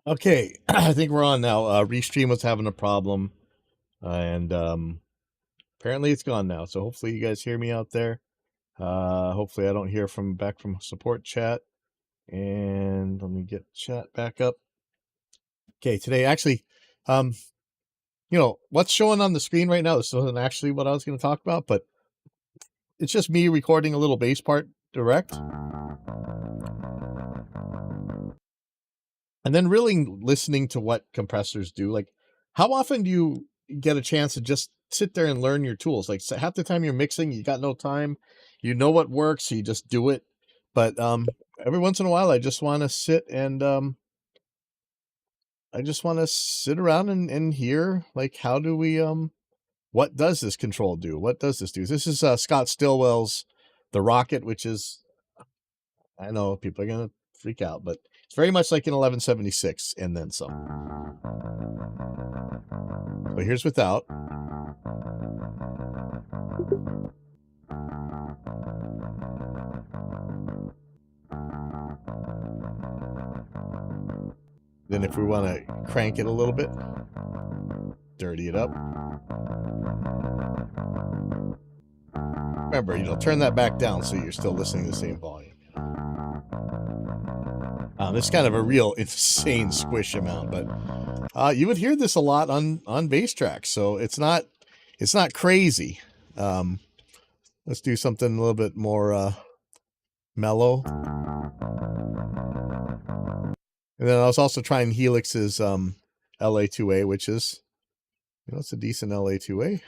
Okay, I think we're on now. Restream was having a problem, and apparently it's gone now. So hopefully you guys hear me out there. Hopefully I don't hear from back from support chat. And let me get chat back up. Okay, today actually, um, what's showing on the screen right now. This isn't actually what I was going to talk about, but it's just me recording a little bass part direct, and then really listening to what compressors do. Like, how often do you get a chance to just sit there and learn your tools? Like, half the time you're mixing, you got no time, you know what works, so you just do it. But every once in a while, I just want to sit and I just want to sit around and hear, like, how do we what does this control do? What does this do? This is Scott Stillwell's The Rocket, which is, I know people are gonna freak out, but it's very much like an 1176 and then some. So here's without. Then if we want to crank it a little bit, dirty it up. Remember, turn that back down so you're still listening to the same volume. It's kind of a real insane squish amount, but you would hear this a lot on bass tracks, so it's not crazy. Let's do something a little bit more mellow. And then I was also trying Helix's LA2A, which is, it's a decent LA2A.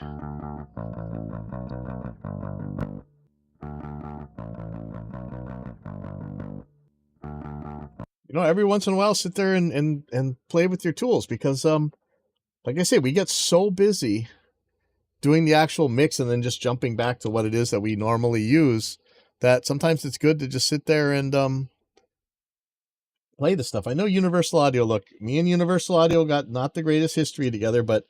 Every once in a while, sit there and play with your tools, because like I say, we get so busy doing the actual mix and then just jumping back to what it is that we normally use, that sometimes it's good to just sit there and play the stuff. I know Universal Audio, look, me and Universal Audio got not the greatest history together, but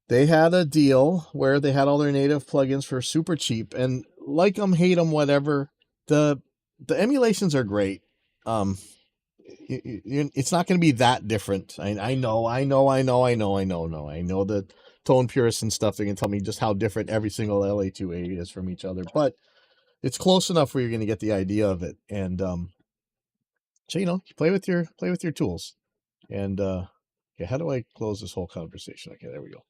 they had a deal where they had all their native plugins for super cheap, and like them, hate them, whatever. The emulations are great. It's not going to be that different. I know the tone purists and stuff. They can tell me just how different every single LA2A is from each other, but it's close enough where you're going to get the idea of it. And so play with your tools. And okay, how do I close this whole conversation? Okay, there we go.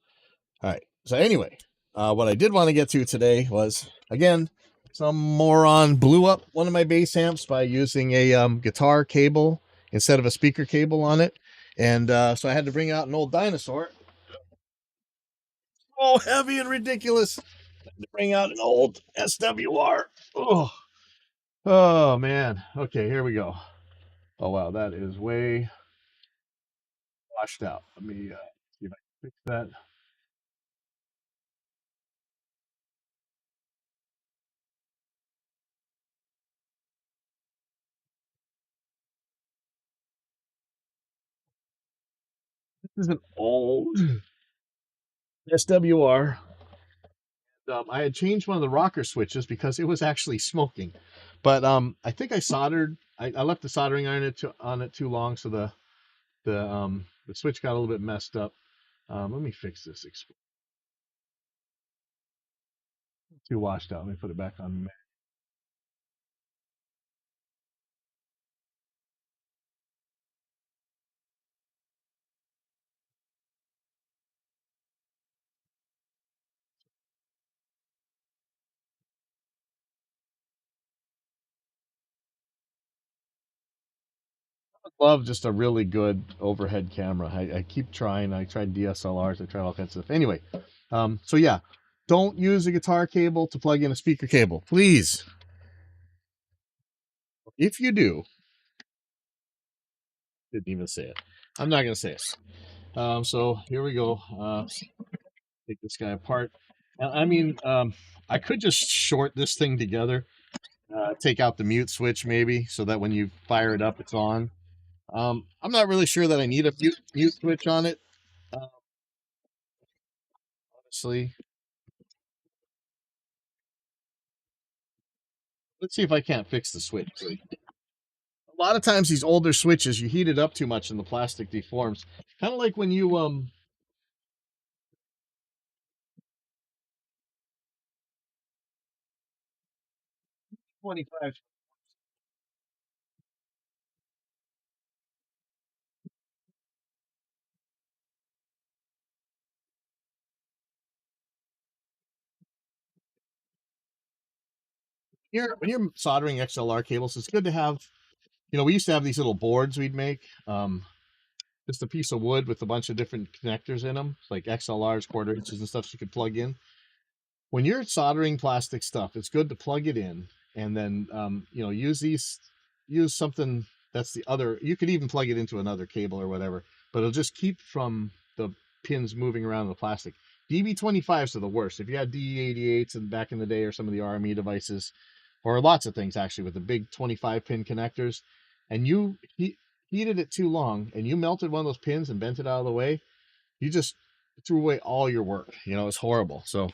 All right. So anyway, what I did want to get to today was, again, some moron blew up one of my bass amps by using a guitar cable instead of a speaker cable on it. And so I had to bring out an old dinosaur. Oh, heavy and ridiculous. I had to bring out an old SWR. Oh man. Okay, here we go. Oh wow, that is way washed out. Let me see if I can fix that. This is an old SWR. I had changed one of the rocker switches because it was actually smoking, but I think I soldered. I left the soldering iron on it too long, so the switch got a little bit messed up. Let me fix this. Too washed out. Let me put it back on. Love just a really good overhead camera. I keep trying. I tried DSLRs. I tried all kinds of stuff. Anyway, so yeah, don't use a guitar cable to plug in a speaker cable, please. If you do, didn't even say it. I'm not gonna say it. So here we go. Take this guy apart. I mean, I could just short this thing together, take out the mute switch maybe, so that when you fire it up, it's on. I'm not really sure that I need a mute switch on it, honestly. Let's see if I can't fix the switch. A lot of times these older switches, you heat it up too much and the plastic deforms. Kind of like when you 25 here when you're soldering XLR cables, it's good to have, we used to have these little boards we'd make. Just a piece of wood with a bunch of different connectors in them, like XLRs, quarter inches and stuff you could plug in. When you're soldering plastic stuff, it's good to plug it in and then use something that's the other. You could even plug it into another cable or whatever, but it'll just keep from the pins moving around the plastic. DB25s are the worst. If you had DE88s and back in the day, or some of the RME devices, or lots of things actually with the big 25 pin connectors, and you heated it too long and you melted one of those pins and bent it out of the way, you just threw away all your work. It's horrible. So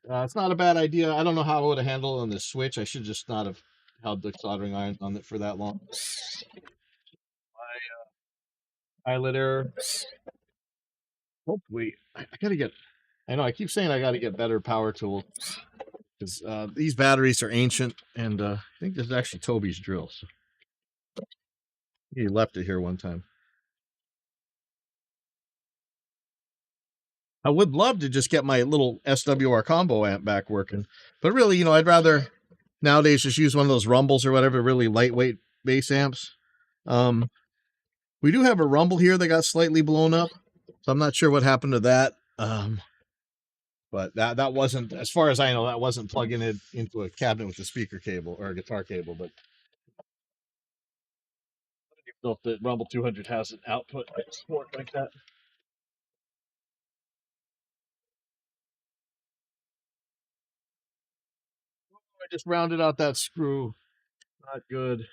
it's not a bad idea. I don't know how I would have handled it on the Switch. I should just not have held the soldering iron on it for that long. Pilot error. Hopefully, I gotta get. I know I keep saying I gotta get better power tools because these batteries are ancient, and I think this is actually Toby's drill. So he left it here one time. I would love to just get my little SWR combo amp back working, but really, I'd rather nowadays just use one of those Rumbles or whatever, really lightweight bass amps. Um, we do have a Rumble here that got slightly blown up, so I'm not sure what happened to that. But that wasn't, as far as I know, that wasn't plugging it into a cabinet with a speaker cable or a guitar cable. But I don't even know if the Rumble 200 has an output support like that. I just rounded out that screw. Not good.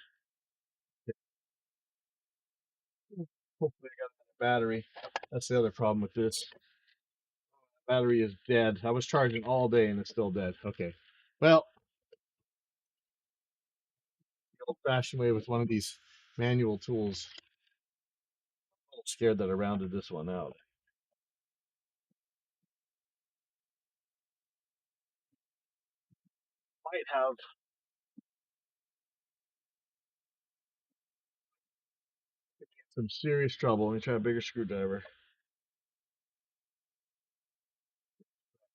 Hopefully, I got a battery. That's the other problem with this. Battery is dead. I was charging all day and it's still dead. Okay. Well, the old-fashioned way with one of these manual tools. I'm a little scared that I rounded this one out. Might have some serious trouble. Let me try a bigger screwdriver.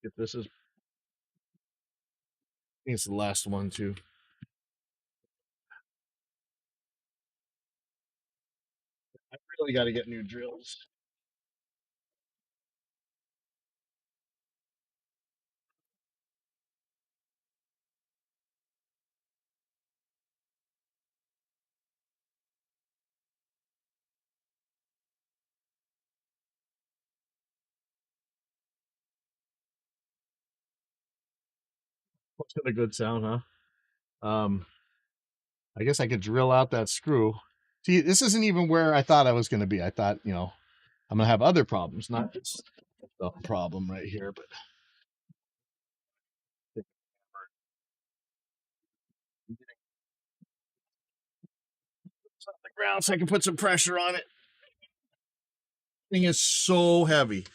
If this is, I think it's the last one too. I really got to get new drills. What's got a good sound, huh? I guess I could drill out that screw. See, this isn't even where I thought I was going to be. I thought, I'm going to have other problems, not just the problem right here, but it's on the ground so I can put some pressure on it. Thing is so heavy.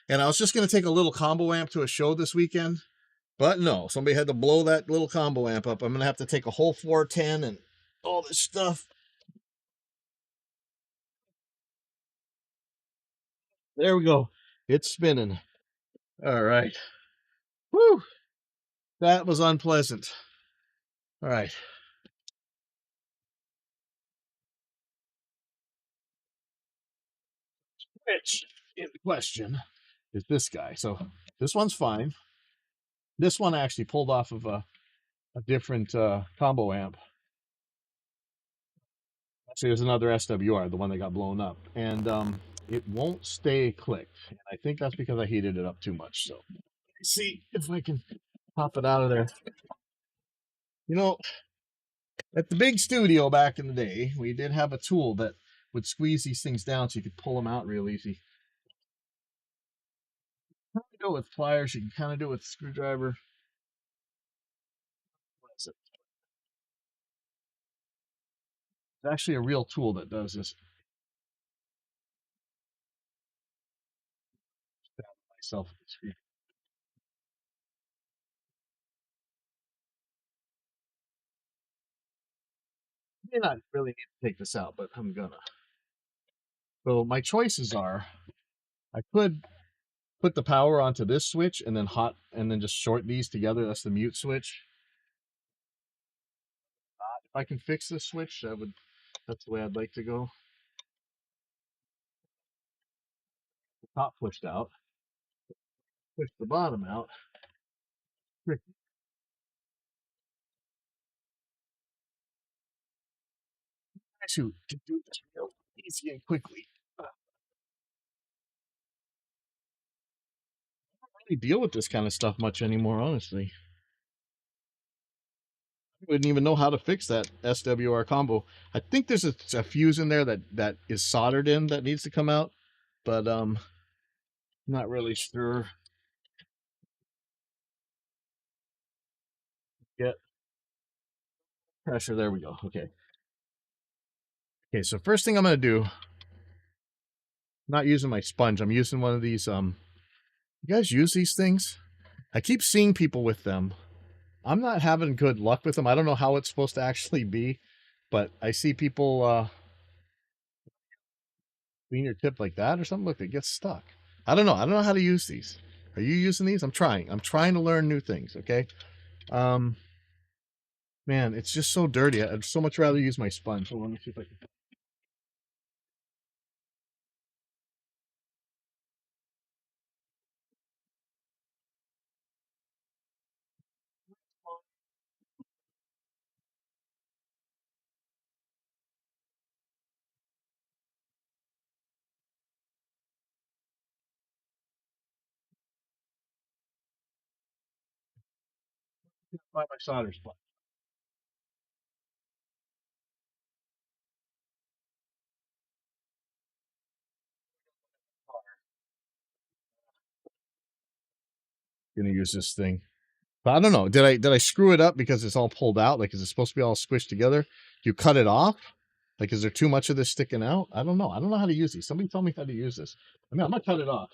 And I was just going to take a little combo amp to a show this weekend, but no, somebody had to blow that little combo amp up. I'm going to have to take a whole 410 and all this stuff. There we go. It's spinning. All right. Whew. That was unpleasant. All right. Which in question is this guy. So this one's fine. This one actually pulled off of a different combo amp. Actually, there's another SWR, the one that got blown up. And it won't stay clicked. And I think that's because I heated it up too much. So let's see if I can pop it out of there. At the big studio back in the day, we did have a tool that would squeeze these things down so you could pull them out real easy. You can do it with pliers, you can kind of do it with a screwdriver. What is it? actually a real tool that does this. Myself at the screen. I may not really need to take this out, but I'm gonna. So my choices are: I could put the power onto this switch and then just short these together. That's the mute switch. If I can fix this switch, that's the way I'd like to go. The top pushed out, push the bottom out. Tricky. Shoot, to do this real easy and quickly. I don't really deal with this kind of stuff much anymore, honestly. I wouldn't even know how to fix that SWR combo. I think there's a fuse in there that is soldered in that needs to come out, but not really sure yet. Pressure, there we go. Okay. Okay, so first thing I'm gonna do, not using my sponge, I'm using one of these, you guys use these things? I keep seeing people with them. I'm not having good luck with them. I don't know how it's supposed to actually be, but I see people clean your tip like that or something. Look, it gets stuck. I don't know. I don't know how to use these. Are you using these? I'm trying. I'm trying to learn new things. Okay. Um, man, it's just so dirty. I'd so much rather use my sponge. Hold on, let me see if I can. Find my solder sponge. Gonna use this thing. But I don't know. Did I screw it up because it's all pulled out? Like, is it supposed to be all squished together? Do you cut it off? Like, is there too much of this sticking out? I don't know. I don't know how to use these. Somebody tell me how to use this. I mean, I'm gonna cut it off.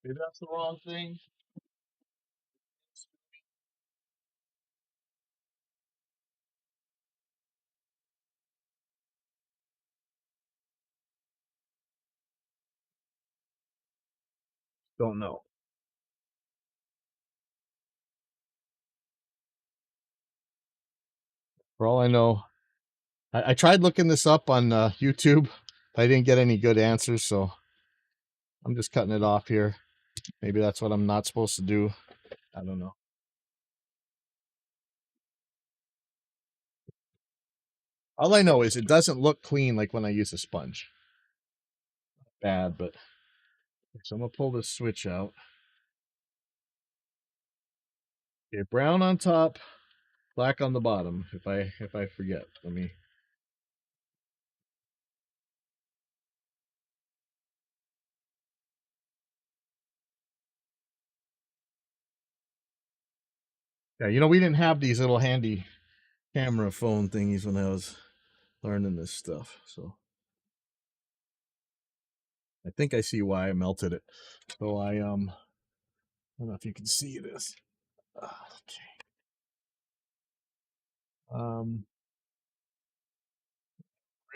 Maybe that's the wrong thing. Don't know. For all I know, I tried looking this up on YouTube. But I didn't get any good answers, so I'm just cutting it off here. Maybe that's what I'm not supposed to do. I don't know. All I know is it doesn't look clean like when I use a sponge. Bad, but so I'm gonna pull this switch out. Okay, brown on top, black on the bottom. If I forget, let me. Yeah, we didn't have these little handy camera phone thingies when I was learning this stuff, so I think I see why I melted it. So I don't know if you can see this. Okay.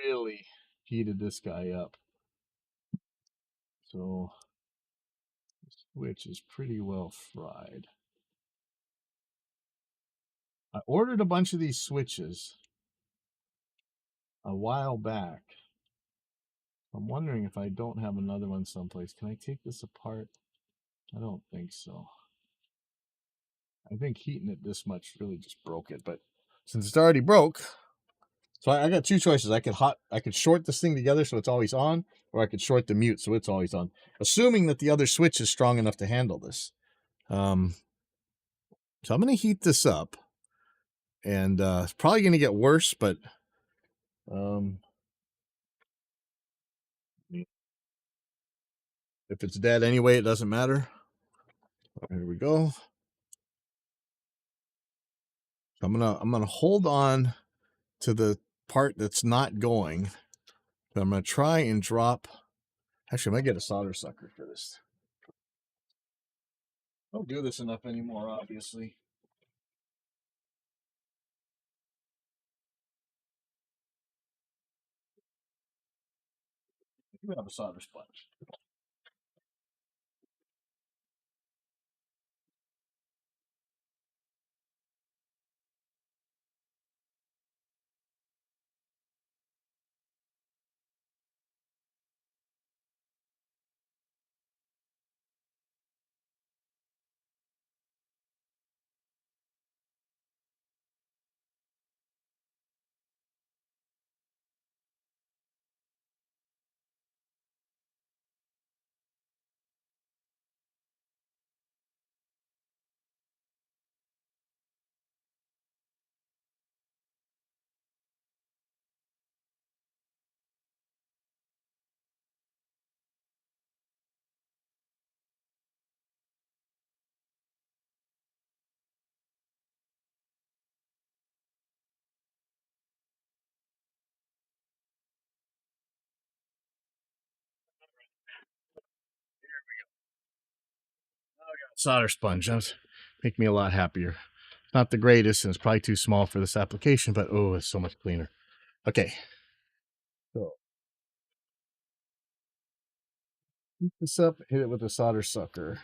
Really heated this guy up. So the switch is pretty well fried. I ordered a bunch of these switches a while back. I'm wondering if I don't have another one someplace. Can I take this apart? I don't think so. I think heating it this much really just broke it, but since it's already broke, so I got two choices. I could short this thing together so it's always on, or I could short the mute so it's always on, assuming that the other switch is strong enough to handle this. So I'm going to heat this up, and it's probably going to get worse, but if it's dead anyway, it doesn't matter. Here we go. I'm gonna hold on to the part that's not going. So I'm going to try and drop. Actually, I might get a solder sucker for this. Don't do this enough anymore, obviously. I do have a solder sponge. Solder sponge. That's make me a lot happier. Not the greatest, and it's probably too small for this application, but oh, it's so much cleaner. Okay. So heat this up, hit it with a solder sucker.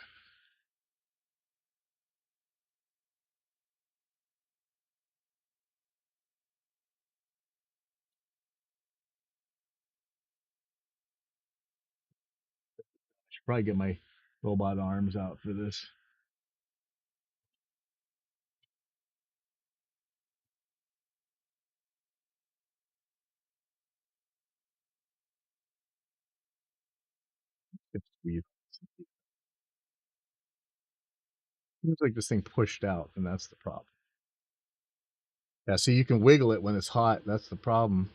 I should probably get my robot arms out for this. It's weird. Seems like this thing pushed out, and that's the problem. Yeah, see, you can wiggle it when it's hot. That's the problem.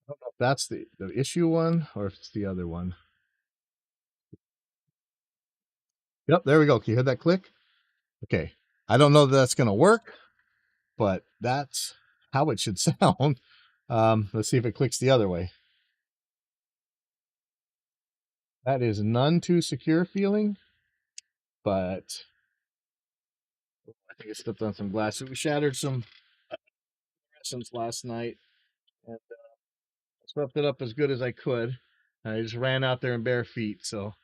I don't know if that's the issue one or if it's the other one. Yep, there we go. Can you hear that click? Okay. I don't know that that's going to work, but that's how it should sound. Let's see if it clicks the other way. That is none too secure feeling, but I think it stepped on some glass. So we shattered some fluorescents last night, and swept it up as good as I could. I just ran out there in bare feet, so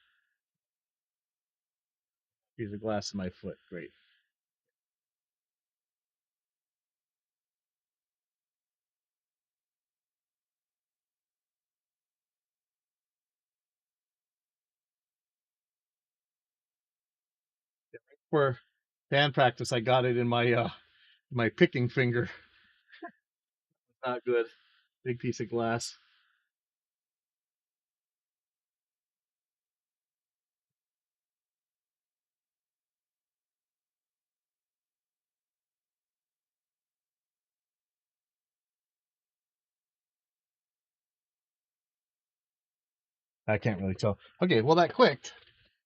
piece of glass in my foot. Great. For band practice, I got it in my picking finger. Not good. Big piece of glass. I can't really tell. Okay, well that clicked.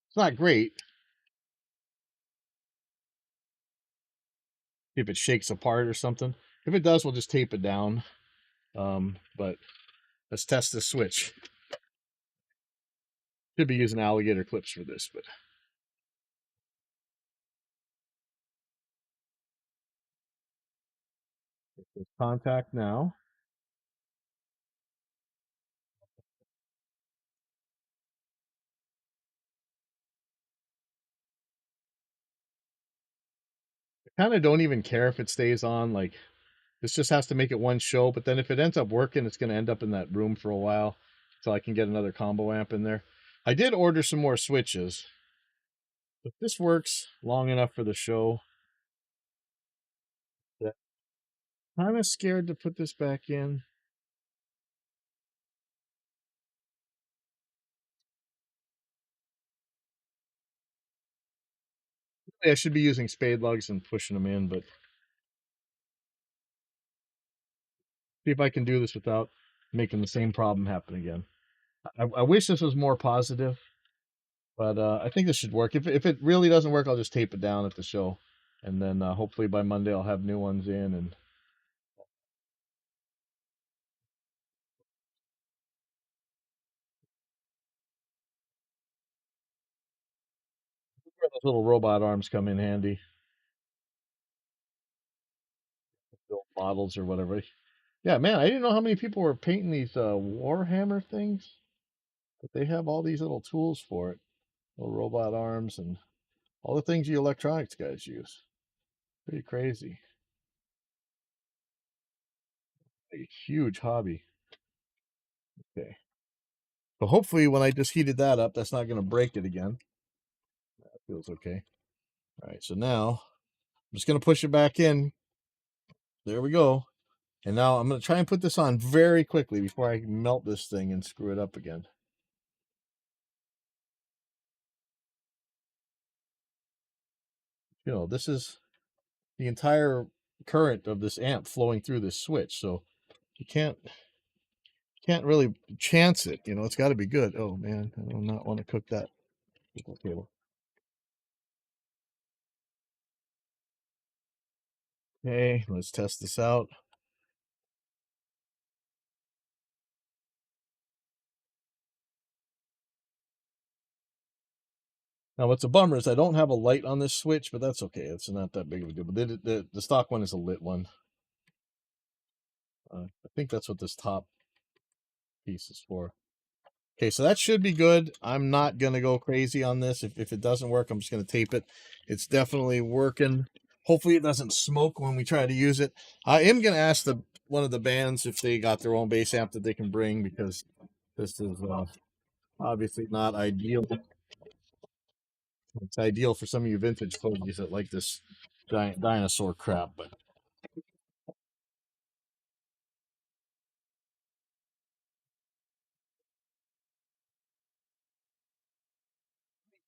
It's not great. If it shakes apart or something. If it does, we'll just tape it down. But let's test this switch. Should be using alligator clips for this, but contact now. I kind of don't even care if it stays on. Like this just has to make it one show. But then if it ends up working, it's going to end up in that room for a while, so I can get another combo amp in there. I did order some more switches. If this works long enough for the show, I'm kind of scared to put this back in. I should be using spade lugs and pushing them in, but see if I can do this without making the same problem happen again. I wish this was more positive, but I think this should work. If it really doesn't work, I'll just tape it down at the show. and then hopefully by Monday I'll have new ones in. And those little robot arms come in handy. Build models or whatever. Yeah, man, I didn't know how many people were painting these Warhammer things, but they have all these little tools for it, little robot arms and all the things you electronics guys use. Pretty crazy. A huge hobby. Okay. So hopefully when I just heated that up, that's not going to break it again. That feels okay. All right, so now I'm just going to push it back in. There we go. And now I'm going to try and put this on very quickly before I melt this thing and screw it up again. You know, this is the entire current of this amp flowing through this switch, so you can't really chance it. You know, it's got to be good. Oh man, I do not want to cook that cable. Okay, let's test this out. Now, what's a bummer is I don't have a light on this switch, but that's okay. It's not that big of a deal. But the stock one is a lit one. I think that's what this top piece is for. Okay, so that should be good. I'm not going to go crazy on this. If it doesn't work, I'm just going to tape it. It's definitely working. Hopefully it doesn't smoke when we try to use it. I am going to ask one of the bands if they got their own bass amp that they can bring, because this is obviously not ideal. It's ideal for some of you vintage fogies that like this giant dinosaur crap, but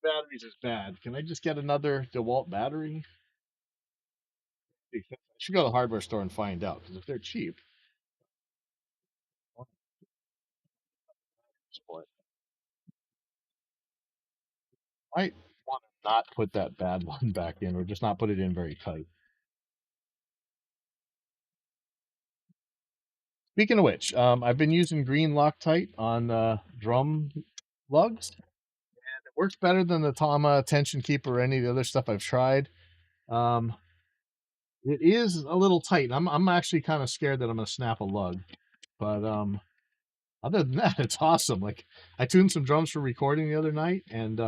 batteries is bad. Can I just get another DeWalt battery? I should go to the hardware store and find out, because if they're cheap, I might want to not put that bad one back in, or just not put it in very tight. Speaking of which, I've been using green Loctite on drum lugs. It works better than the Tama Tension Keeper or any of the other stuff I've tried. Um, it is a little tight. I'm actually kind of scared that I'm gonna snap a lug, but other than that, it's awesome. Like, I tuned some drums for recording the other night, and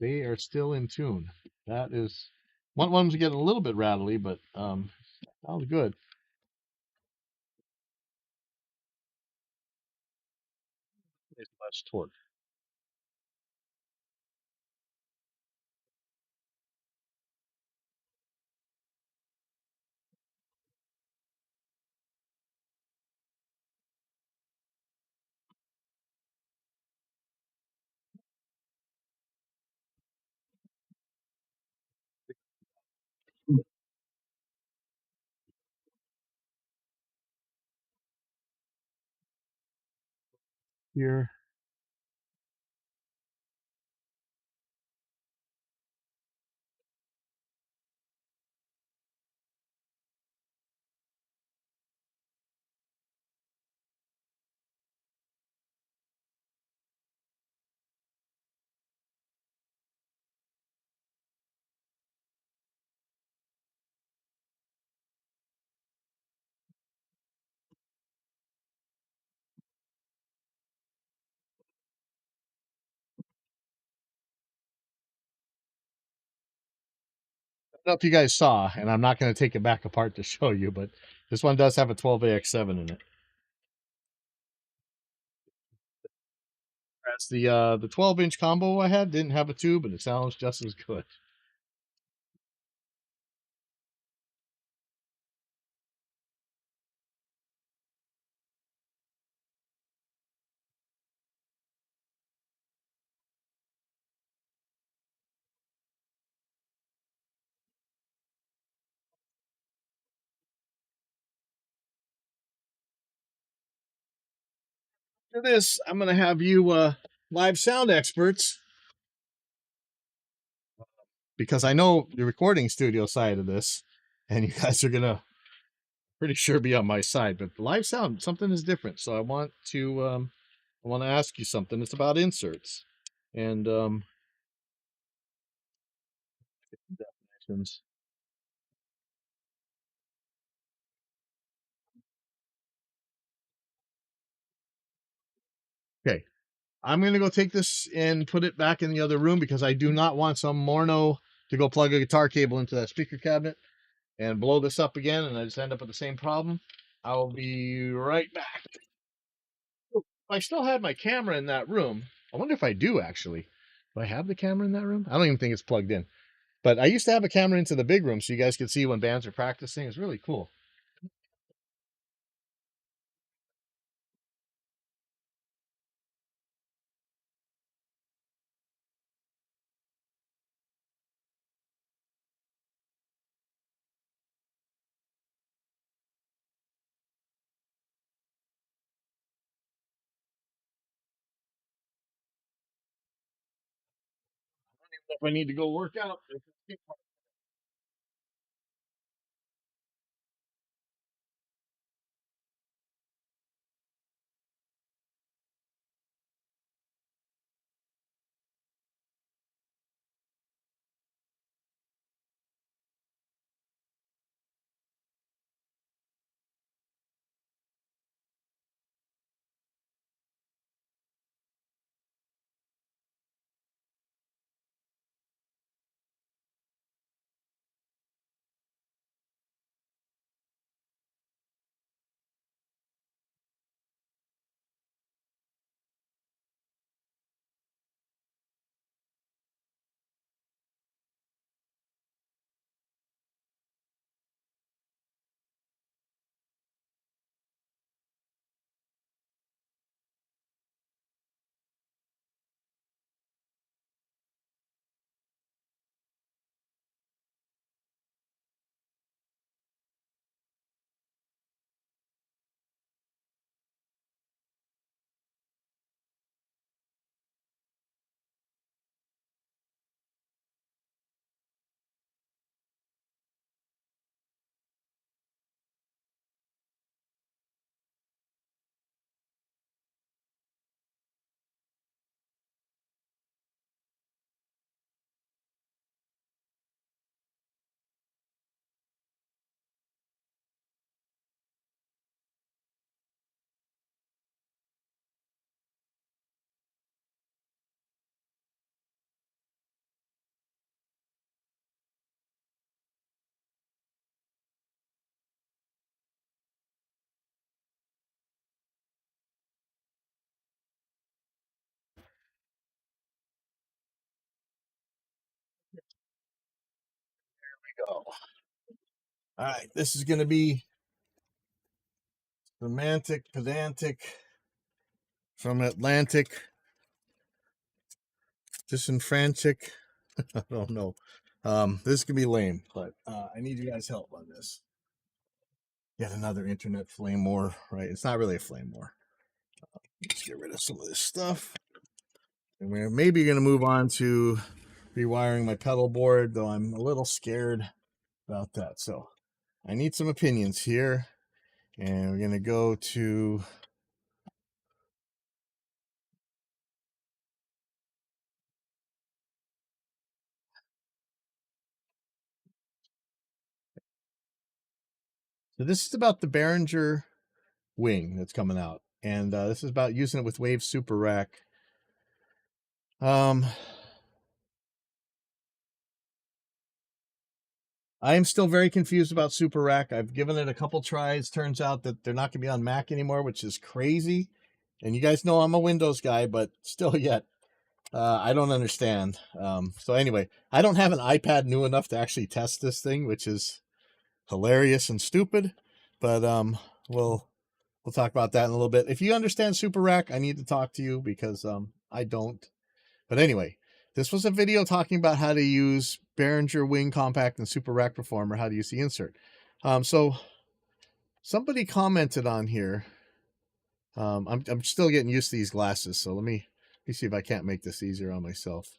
they are still in tune. That is one's getting a little bit rattly, but sounds good. It's less torque. Here, I don't know if you guys saw, and I'm not going to take it back apart to show you, but this one does have a 12AX7 in it. That's the 12-inch combo I had didn't have a tube, but it sounds just as good. For this, I'm going to have you live sound experts because I know the recording studio side of this, and you guys are gonna pretty sure be on my side. But the live sound, something is different. So I want to ask you something. It's about inserts and definitions. Okay, I'm gonna go take this and put it back in the other room because I do not want some morno to go plug a guitar cable into that speaker cabinet and blow this up again, and I just end up with the same problem. I'll be right back. If I still had my camera in that room, I wonder if I do actually. Do I have the camera in that room? I don't even think it's plugged in. But I used to have a camera into the big room so you guys could see when bands are practicing. It's really cool. If I need to go work out. Go. All right, this is going to be romantic, pedantic, from Atlantic, disenfranchic. I don't know. This could be lame, but I need you guys' help on this. Yet another internet flame war, right? It's not really a flame war. Let's get rid of some of this stuff. And we're maybe going to move on to rewiring my pedal board, though I'm a little scared about that. So I need some opinions here. And we're going to go to so this is about the Behringer wing that's coming out. And this is about using it with Wave Super Rack. I am still very confused about Super Rack. I've given it a couple tries. Turns out that they're not going to be on Mac anymore, which is crazy. And you guys know I'm a Windows guy, but still yet, I don't understand. So anyway, I don't have an iPad new enough to actually test this thing, which is hilarious and stupid. But we'll talk about that in a little bit. If you understand Super Rack, I need to talk to you because I don't. But anyway, this was a video talking about how to use Behringer Wing Compact and Super Rack Performer, how to use the insert. So somebody commented on here. I'm still getting used to these glasses, so let me see if I can't make this easier on myself.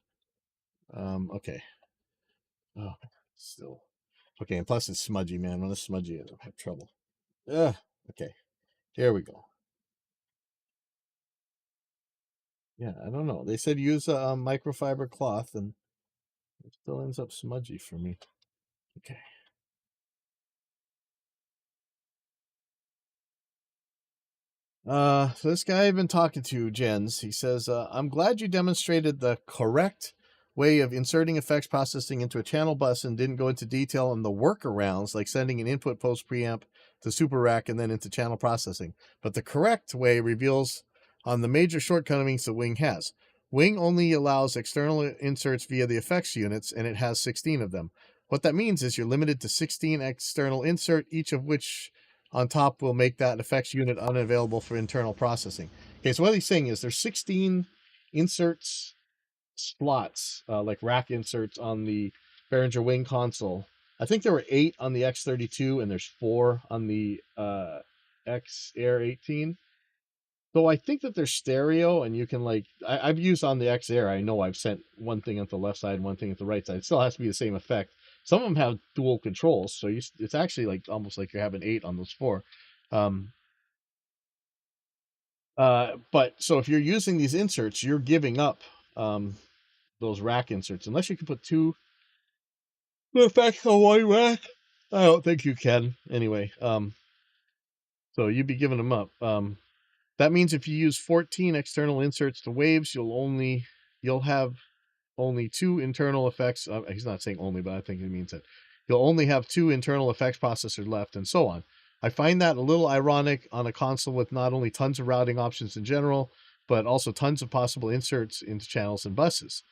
Okay. Oh, still. Okay, and plus it's smudgy, man. When it's smudgy, I have trouble. Ugh. Okay, here we go. Yeah, I don't know. They said use a microfiber cloth, and it still ends up smudgy for me. Okay. So this guy I've been talking to, Jens, he says, I'm glad you demonstrated the correct way of inserting effects processing into a channel bus and didn't go into detail on the workarounds, like sending an input post preamp to super rack and then into channel processing. But the correct way reveals on the major shortcomings that Wing has. Wing only allows external inserts via the effects units, and it has 16 of them. What that means is you're limited to 16 external insert, each of which on top will make that effects unit unavailable for internal processing. Okay, so what he's saying is there's 16 inserts slots, like rack inserts on the Behringer Wing console. I think there were 8 on the X32, and there's 4 on the X Air 18. So I think that they're stereo, and you can I've used on the X Air. I know I've sent one thing at the left side, one thing at the right side. It still has to be the same effect. Some of them have dual controls, so it's actually like almost like you're having 8 on those 4. Um, but so if you're using these inserts, you're giving up those rack inserts unless you can put 2 effects on one rack. I don't think you can anyway. So you'd be giving them up. That means if you use 14 external inserts to waves, you'll have only 2 internal effects. He's not saying only, but I think he means it. You'll only have 2 internal effects processors left, and so on. I find that a little ironic on a console with not only tons of routing options in general, but also tons of possible inserts into channels and buses.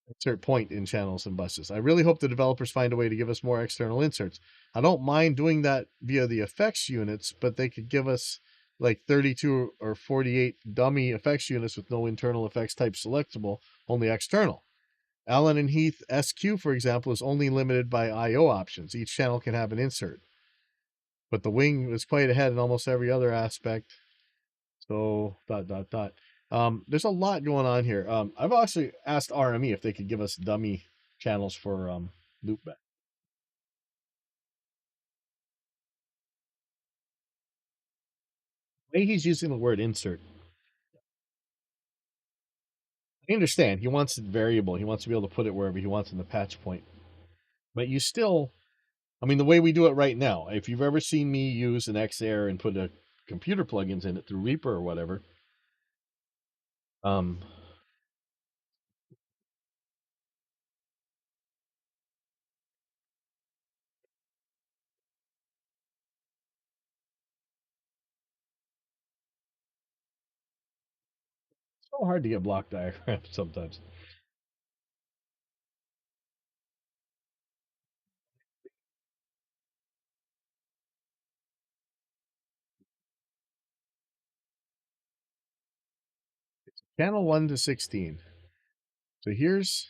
Insert point in channels and buses. I really hope the developers find a way to give us more external inserts. I don't mind doing that via the effects units, but they could give us like 32 or 48 dummy effects units with no internal effects type selectable, only external. Allen and Heath SQ, for example, is only limited by I/O options. Each channel can have an insert, but the Wing is quite ahead in almost every other aspect. So dot dot dot. There's a lot going on here. I've also asked RME if they could give us dummy channels for loopback. Maybe he's using the word insert. I understand he wants it variable. He wants to be able to put it wherever he wants in the patch point. But you still, I mean, the way we do it right now. If you've ever seen me use an X-Air and put a computer plugins in it through Reaper or whatever, um, it's so hard to get block diagrams sometimes. Channel 1 to 16. So here's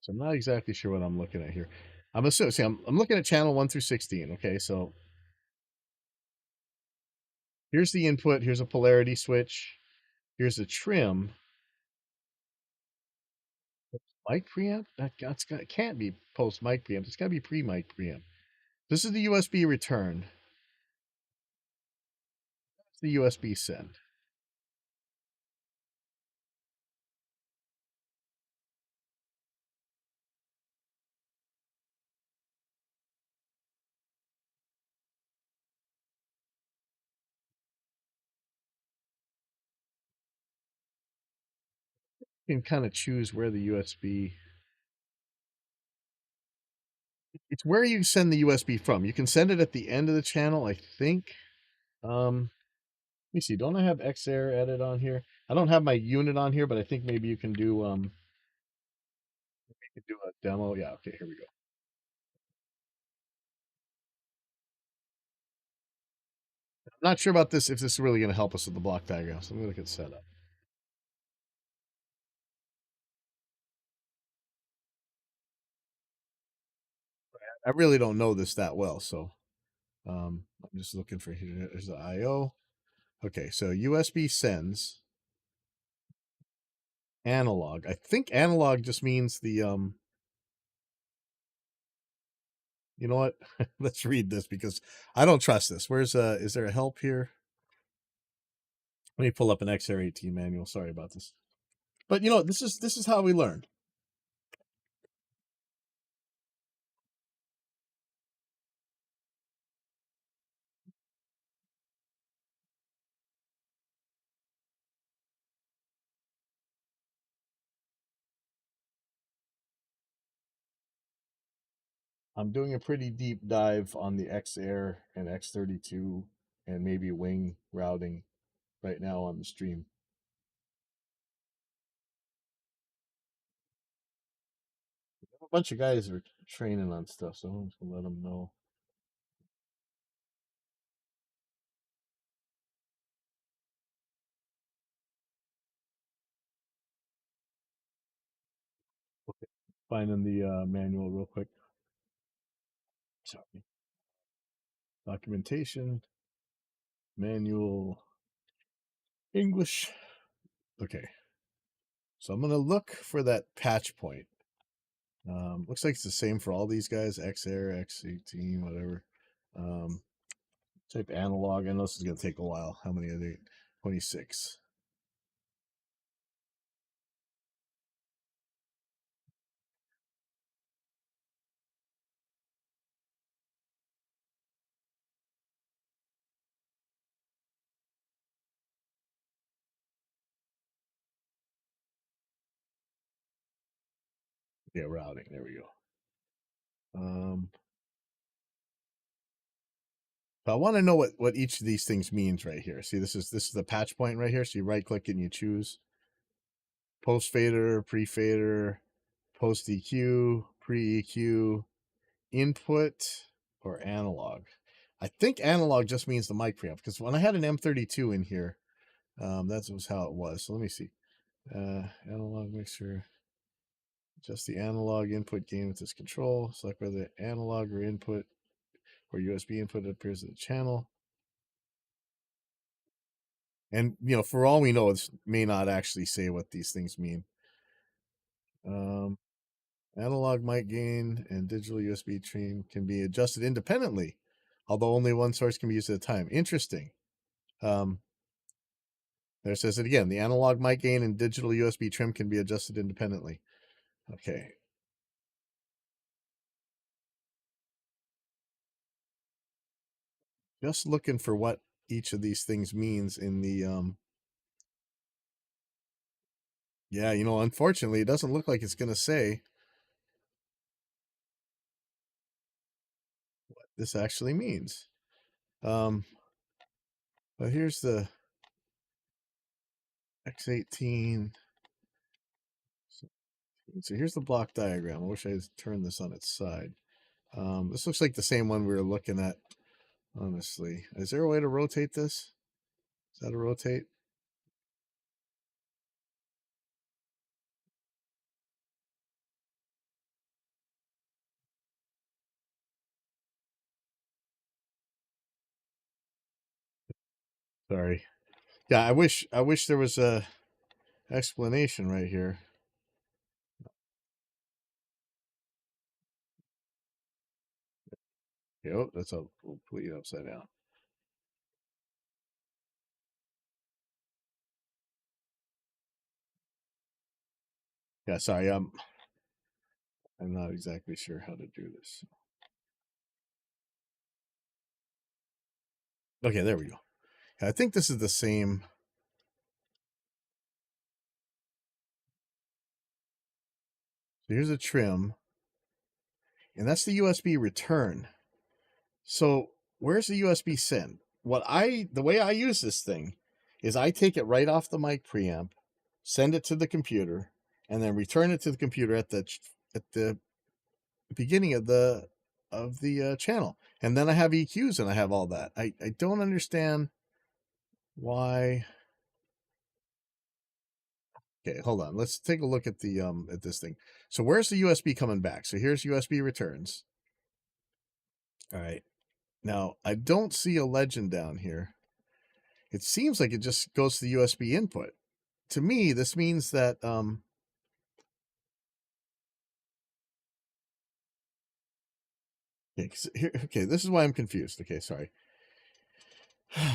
so I'm not exactly sure what I'm looking at here. I'm assuming, see, I'm looking at channel 1 through 16. Okay, so here's the input. Here's a polarity switch. Here's a trim. Mic preamp? It can't be post mic preamp. It's got to be pre mic preamp. This is the USB return. That's the USB send. You can kind of choose where the USB. It's where you send the USB from. You can send it at the end of the channel, I think. Let me see. Don't I have X-Air edit on here? I don't have my unit on here, but I think maybe you can do a demo. Yeah, okay, here we go. I'm not sure about this if this is really going to help us with the block diagram. So let me look at setup. I really don't know this that well, so I'm just looking for here. There's the I/O. Okay, so USB sends analog. I think analog just means the you know what? Let's read this because I don't trust this. Where's is there a help here? Let me pull up an XR18 manual. Sorry about this. But you know, this is how we learn. I'm doing a pretty deep dive on the XAir and X32 and maybe wing routing right now on the stream. A bunch of guys are training on stuff, so I'm just gonna let them know. Okay, finding the manual real quick. Sorry. Documentation, manual, English. Okay, so I'm gonna look for that patch point. Looks like it's the same for all these guys, XAir, X18, whatever. Type analog, and this is gonna take a while. How many are they? 26. Yeah, routing. There we go. But I want to know what each of these things means right here. See, this is the patch point right here. So you right click and you choose post fader, pre fader, post EQ, pre EQ, input, or analog. I think analog just means the mic preamp because when I had an M32 in here, that was how it was. So let me see. Analog mixer. Just the analog input gain with this control. Select whether analog or input or USB input appears in the channel. And you know, for all we know, it may not actually say what these things mean. Analog mic gain and digital USB stream can be adjusted independently, although only one source can be used at a time. Interesting. There it says it again. The analog mic gain and digital USB trim can be adjusted independently. Okay. Just looking for what each of these things means in the yeah, you know, unfortunately, it doesn't look like it's going to say what this actually means. But here's the X18. So here's the block diagram. I wish I had turned this on its side. This looks like the same one we were looking at, honestly. Is there a way to rotate this? Is that a rotate? Sorry. Yeah, I wish there was a explanation right here. Okay, oh, that's a complete upside down. Yeah, sorry, I'm not exactly sure how to do this. Okay, there we go. I think this is the same. So here's a trim, and that's the USB return. So where's the USB send? The way I use this thing is I take it right off the mic preamp, send it to the computer, and then return it to the computer at the beginning of the channel. And then I have EQs and I have all that. I don't understand why. Okay, hold on. Let's take a look at the at this thing. So where's the USB coming back? So here's USB returns. All right. Now, I don't see a legend down here. It seems like it just goes to the USB input. To me, this means that okay, this is why I'm confused. Okay, sorry.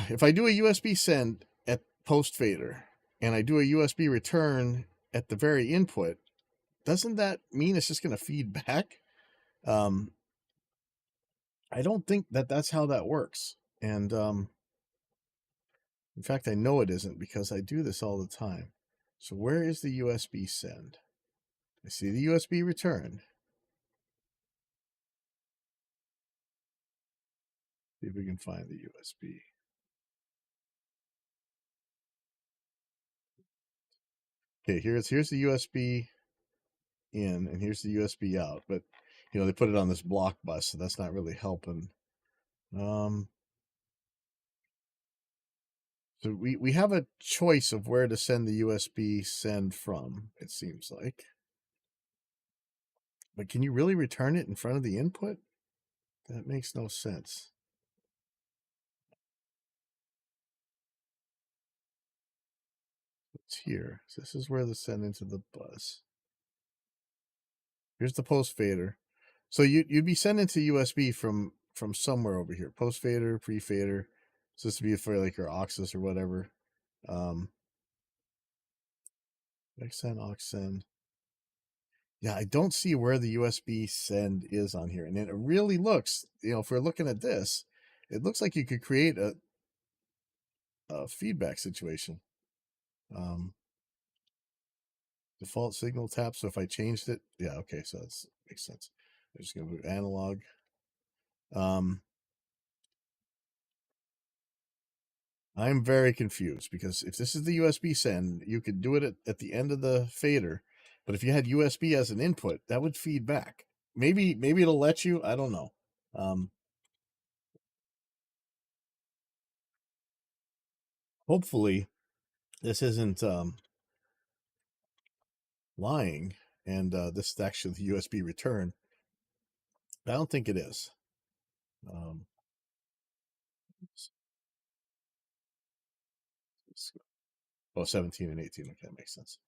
If I do a USB send at post fader and I do a USB return at the very input, doesn't that mean it's just going to feed back? I don't think that that's how that works. And in fact, I know it isn't because I do this all the time. So where is the USB send? I see the USB return. See if we can find the USB. Okay, here's the USB in and here's the USB out. But you know, they put it on this block bus, so that's not really helping. So we have a choice of where to send the USB send from, it seems like. But can you really return it in front of the input? That makes no sense. It's here. So this is where the send into the bus. Here's the post fader. So you'd be sending to USB from somewhere over here. Post fader, pre fader. So this would be for like your auxes or whatever. XSend, aux send. Yeah, I don't see where the USB send is on here. And it really looks, you know, if we're looking at this, it looks like you could create a feedback situation. Default signal tap. So if I changed it, yeah, okay, so that makes sense. I'm just going to move analog. I'm very confused because if this is the USB send, you could do it at the end of the fader. But if you had USB as an input, that would feed back. Maybe it'll let you. I don't know. Hopefully, this isn't lying, and this is actually the USB return. I don't think it is. Oh, 17 and 18. Okay, that makes sense.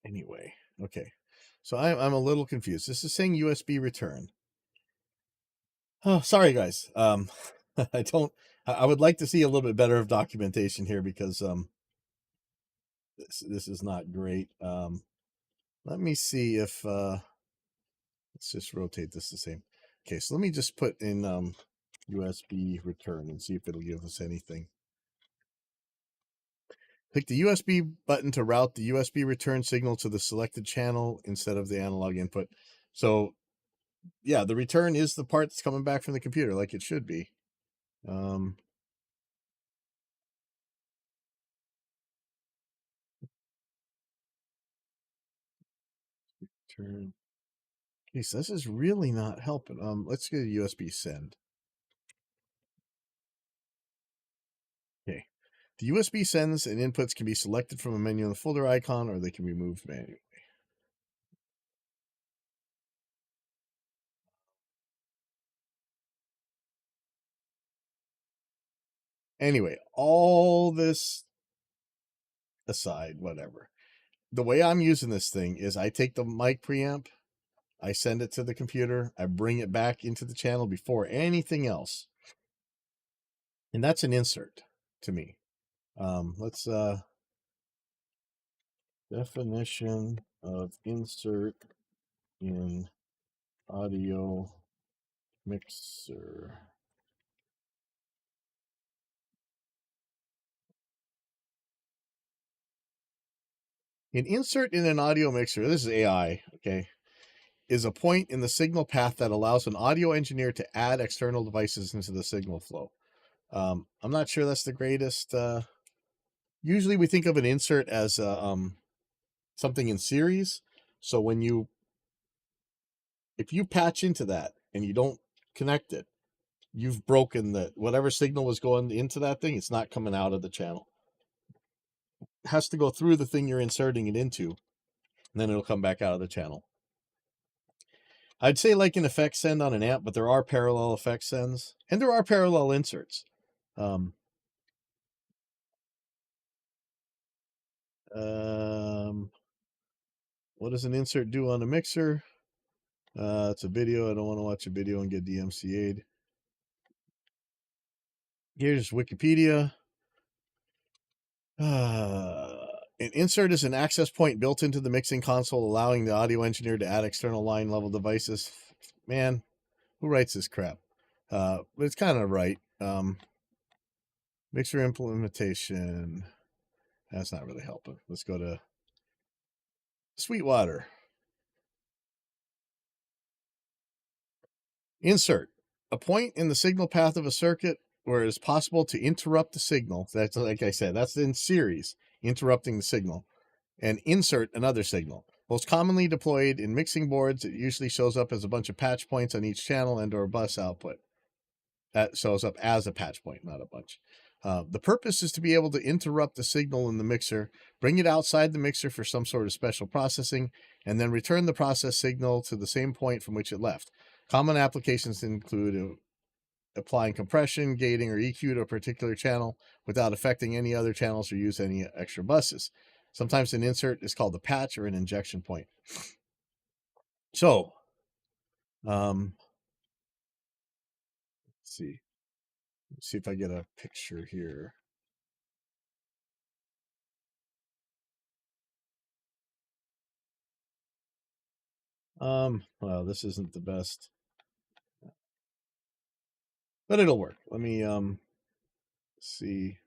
Anyway, okay. So I'm a little confused. This is saying USB return. Oh, sorry guys. I would like to see a little bit better of documentation here because this is not great. Let me see if let's just rotate this the same. Okay, so let me just put in USB return and see if it'll give us anything. Click the USB button to route the USB return signal to the selected channel instead of the analog input. So yeah, the return is the part that's coming back from the computer like it should be. Turn. Okay, so this is really not helping. Let's get a USB send. Okay. The USB sends and inputs can be selected from a menu in the folder icon, or they can be moved manually. Anyway, all this aside, whatever. The way I'm using this thing is I take the mic preamp, I send it to the computer, I bring it back into the channel before anything else. And that's an insert to me. Let's definition of insert in audio mixer. An insert in an audio mixer, this is AI, okay, is a point in the signal path that allows an audio engineer to add external devices into the signal flow. I'm not sure that's the greatest. Usually we think of an insert as something in series. So if you patch into that and you don't connect it, you've broken whatever signal was going into that thing. It's not coming out of the channel. It has to go through the thing you're inserting it into, and then it'll come back out of the channel. I'd say like an effect send on an amp, but there are parallel effect sends and there are parallel inserts. Um, what does an insert do on a mixer? It's a video. I don't want to watch a video and get DMCA'd. Here's Wikipedia. An insert is an access point built into the mixing console, allowing the audio engineer to add external line level devices. Man, who writes this crap? But it's kind of right. Mixer implementation. That's not really helping. Let's go to Sweetwater. Insert. A point in the signal path of a circuit where it is possible to interrupt the signal. That's like I said, that's in series, interrupting the signal, and insert another signal. Most commonly deployed in mixing boards, it usually shows up as a bunch of patch points on each channel and or bus output. That shows up as a patch point, not a bunch. The purpose is to be able to interrupt the signal in the mixer, bring it outside the mixer for some sort of special processing, and then return the process signal to the same point from which it left. Common applications include applying compression, gating, or EQ to a particular channel without affecting any other channels or use any extra buses. Sometimes an insert is called a patch or an injection point. So, let's see. Let's see if I get a picture here. Well, this isn't the best, but it'll work. Let me see.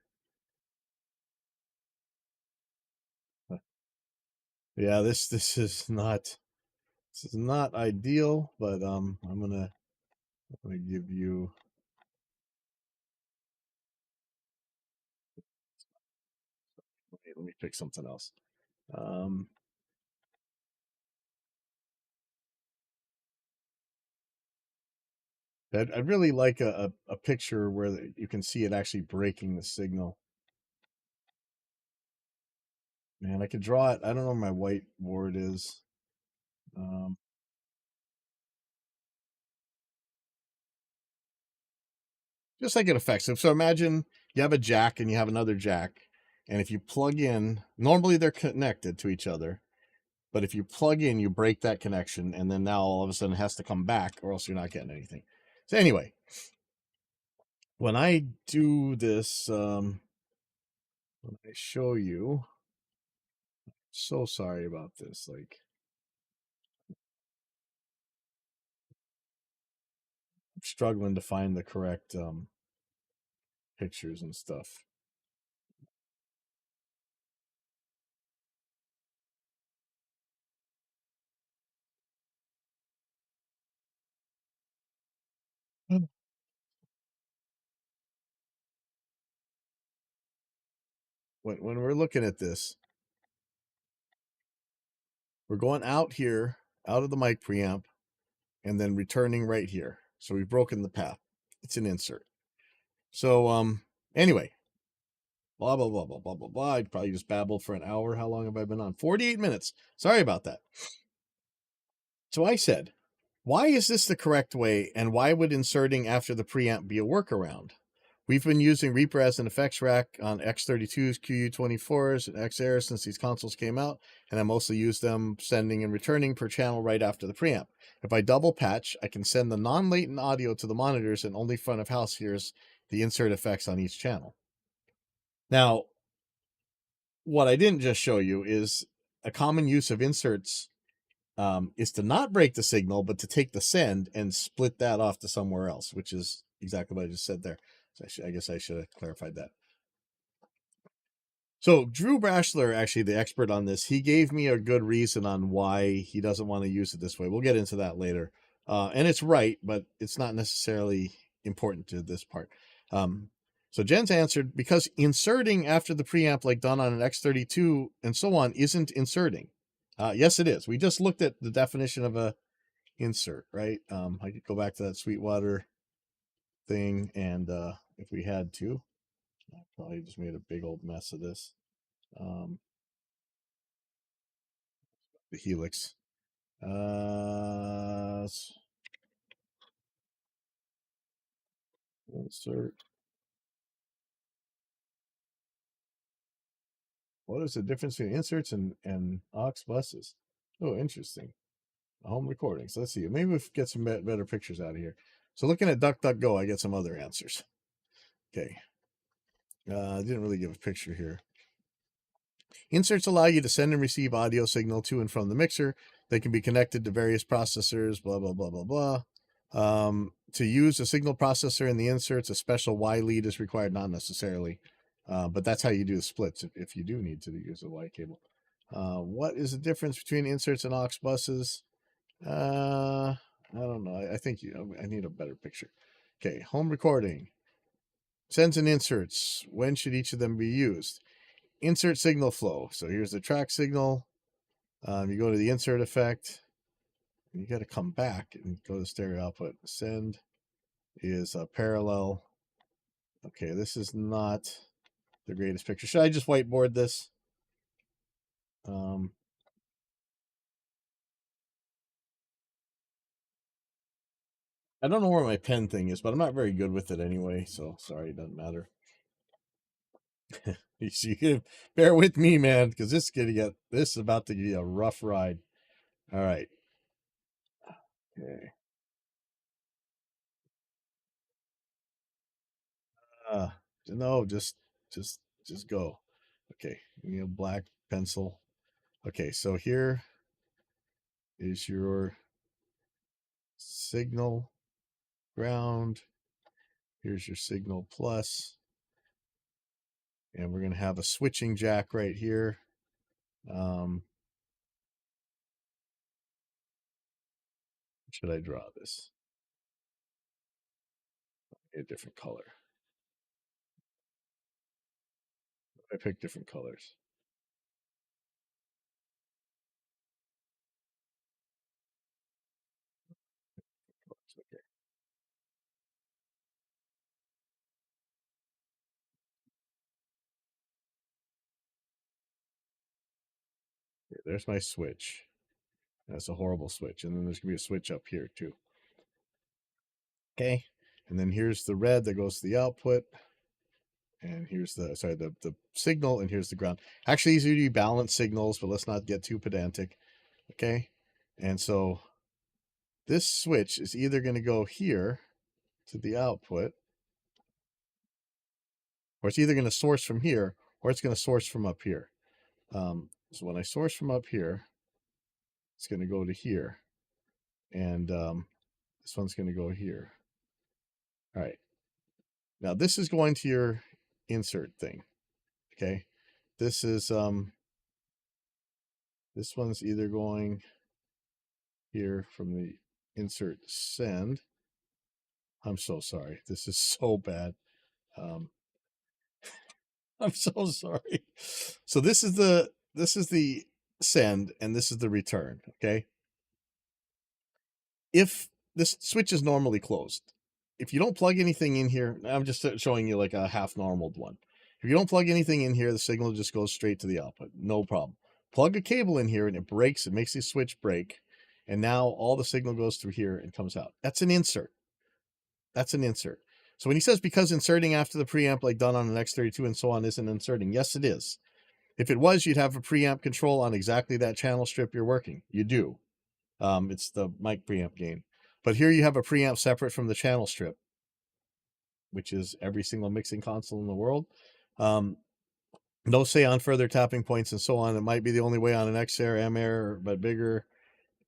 Yeah, this is not ideal, but I'm gonna give you. Okay, let me pick something else. I'd really like a picture where you can see it actually breaking the signal. Man, I could draw it. I don't know where my whiteboard is. Just like it affects it. So imagine you have a jack and you have another jack, and if you plug in, normally they're connected to each other, but if you plug in, you break that connection, and then now all of a sudden it has to come back, or else you're not getting anything. So anyway, when I do this, when I show you, so sorry about this. Like, I'm struggling to find the correct pictures and stuff. When we're looking at this, we're going out here, out of the mic preamp, and then returning right here. So we've broken the path. It's an insert. So anyway, blah blah blah blah blah blah blah. I probably just babbled for an hour. How long have I been on? 48 minutes. Sorry about that. So I said, why is this the correct way, and why would inserting after the preamp be a workaround? We've been using Reaper as an effects rack on X32s, QU24s, and XR since these consoles came out, and I mostly use them sending and returning per channel right after the preamp. If I double patch, I can send the non-latent audio to the monitors and only front of house hears the insert effects on each channel. Now, what I didn't just show you is a common use of inserts is to not break the signal, but to take the send and split that off to somewhere else, which is exactly what I just said there. So I guess I should have clarified that. So Drew Brashler, actually the expert on this, he gave me a good reason on why he doesn't want to use it this way. We'll get into that later. And it's right, but it's not necessarily important to this part. So Jen's answered, because inserting after the preamp, like done on an X32 and so on, isn't inserting. Yes, it is. We just looked at the definition of a insert, right? I could go back to that Sweetwater thing, and if we had to, I probably just made a big old mess of this. The helix. Insert. What is the difference between inserts and aux buses? Oh, interesting. Home recording. So let's see. Maybe we'll get some better pictures out of here. So looking at DuckDuckGo, I get some other answers. Okay. I didn't really give a picture here. Inserts allow you to send and receive audio signal to and from the mixer. They can be connected to various processors, blah, blah, blah, blah, blah. To use a signal processor in the inserts, a special Y lead is required, not necessarily. But that's how you do the splits if you do need to use a Y cable. What is the difference between inserts and aux buses? I don't know. I think I need a better picture. Okay, home recording. Sends and inserts. When should each of them be used? Insert signal flow. So here's the track signal. You go to the insert effect. You got to come back and go to stereo output. Send is parallel. Okay, this is not the greatest picture. Should I just whiteboard this? I don't know where my pen thing is, but I'm not very good with it anyway, so sorry, it doesn't matter. You can bear with me, man, because this is about to be a rough ride. All right. Okay. No, just go. Okay, you know, black pencil. Okay, so here is your signal ground. Here's your signal plus. And we're going to have a switching jack right here. Should I draw this? A different color. I pick different colors. Okay. Okay, there's my switch. That's a horrible switch. And then there's going to be a switch up here too. Okay. And then here's the red that goes to the output. And here's the signal, and here's the ground. Actually, these are usually balanced signals, but let's not get too pedantic. Okay. And so this switch is either going to go here to the output, or it's either going to source from here, or it's going to source from up here. So when I source from up here, it's going to go to here. And this one's going to go here. All right. Now this is going to your insert thing. Okay. This is this one's either going here from the insert send. I'm so sorry. This is so bad. I'm so sorry. So this is the send and this is the return. Okay. If this switch is normally closed, if you don't plug anything in here, I'm just showing you like a half normaled one. If you don't plug anything in here, the signal just goes straight to the output. No problem. Plug a cable in here and it breaks. It makes the switch break. And now all the signal goes through here and comes out. That's an insert. That's an insert. So when he says because inserting after the preamp like done on an X32 and so on isn't inserting, yes, it is. If it was, you'd have a preamp control on exactly that channel strip you're working. You do. It's the mic preamp gain. But here you have a preamp separate from the channel strip, which is every single mixing console in the world. No say on further tapping points and so on. It might be the only way on an X-Air, M-Air, but bigger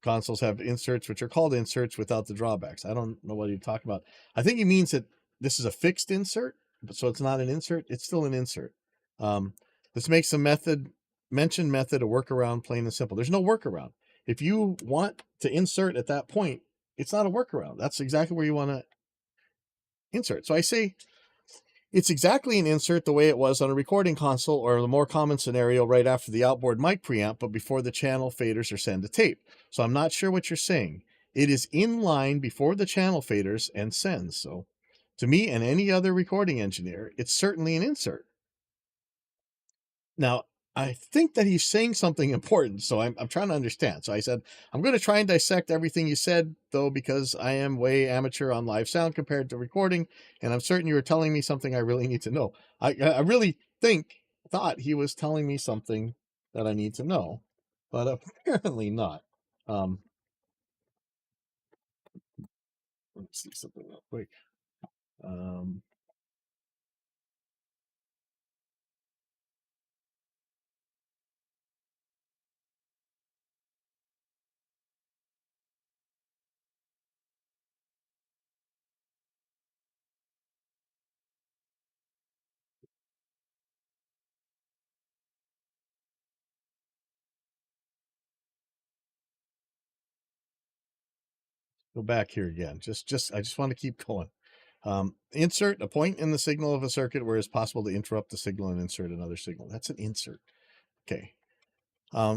consoles have inserts, which are called inserts without the drawbacks. I don't know what you're talking about. I think he means that this is a fixed insert, so it's not an insert. It's still an insert. This makes the mentioned method a workaround, plain and simple. There's no workaround. If you want to insert at that point, it's not a workaround. That's exactly where you want to insert. So I say it's exactly an insert the way it was on a recording console, or the more common scenario right after the outboard mic preamp, but before the channel faders or send to tape. So I'm not sure what you're saying. It is in line before the channel faders and sends. So to me and any other recording engineer, it's certainly an insert. Now, I think that he's saying something important, so I'm trying to understand. So I said, I'm going to try and dissect everything you said, though, because I am way amateur on live sound compared to recording, and I'm certain you were telling me something I really need to know. I really thought he was telling me something that I need to know, but apparently not. Let me see something real quick. Go back here again. I just want to keep going. Insert a point in the signal of a circuit where it's possible to interrupt the signal and insert another signal. That's an insert. Okay.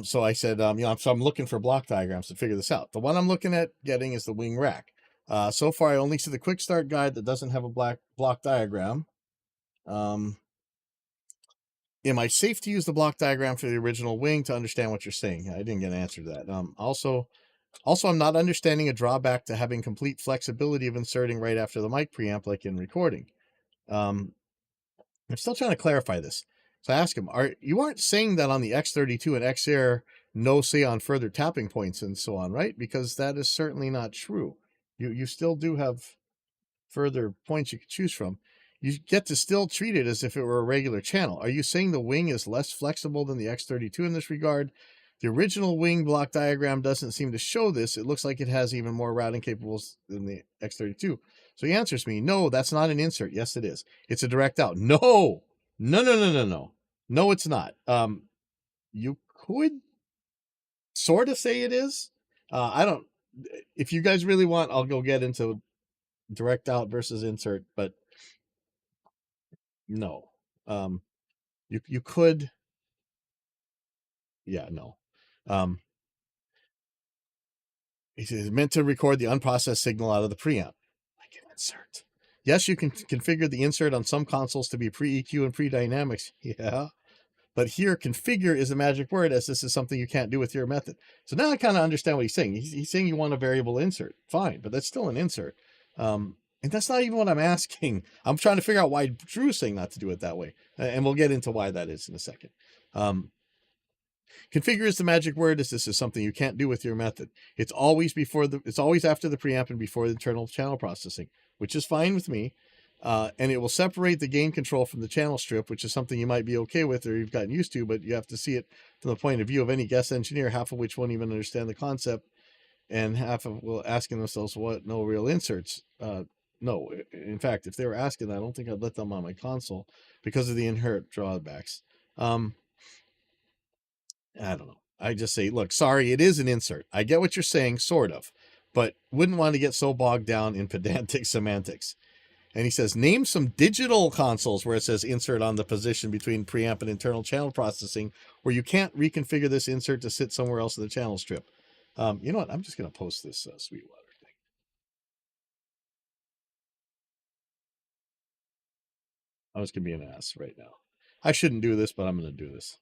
So I said, so I'm looking for block diagrams to figure this out. The one I'm looking at getting is the wing rack. So far, I only see the quick start guide that doesn't have a block diagram. Am I safe to use the block diagram for the original wing to understand what you're saying? I didn't get an answer to that. Also, I'm not understanding a drawback to having complete flexibility of inserting right after the mic preamp, like in recording. I'm still trying to clarify this. So I ask him, you aren't saying that on the X32 and XAir, no say on further tapping points and so on, right? Because that is certainly not true. You still do have further points you could choose from. You get to still treat it as if it were a regular channel. Are you saying the wing is less flexible than the X32 in this regard? The original wing block diagram doesn't seem to show this. It looks like it has even more routing capables than the X32. So he answers me, no, that's not an insert. Yes, it is. It's a direct out. No, it's not. You could sort of say it is. I don't, if you guys really want, I'll go get into direct out versus insert, but no. You could, yeah, no. It is meant to record the unprocessed signal out of the preamp. Like an insert. Yes, you can configure the insert on some consoles to be pre-EQ and pre-dynamics. Yeah. But here, configure is a magic word, as this is something you can't do with your method. So now I kind of understand what he's saying. He's saying you want a variable insert. Fine, but that's still an insert. And that's not even what I'm asking. I'm trying to figure out why Drew's saying not to do it that way. And we'll get into why that is in a second. Configure is the magic word, as this is something you can't do with your method. It's always after the preamp and before the internal channel processing, which is fine with me. And it will separate the gain control from the channel strip, which is something you might be okay with or you've gotten used to, but you have to see it from the point of view of any guest engineer, half of which won't even understand the concept, and half of asking themselves, what? No real inserts. No, in fact, if they were asking that, I don't think I'd let them on my console because of the inherent drawbacks. I don't know. I just say, look, sorry, it is an insert. I get what you're saying, sort of, but wouldn't want to get so bogged down in pedantic semantics. And he says, name some digital consoles where it says insert on the position between preamp and internal channel processing, where you can't reconfigure this insert to sit somewhere else in the channel strip. You know what? I'm just going to post this Sweetwater thing. I was going to be an ass right now. I shouldn't do this, but I'm going to do this.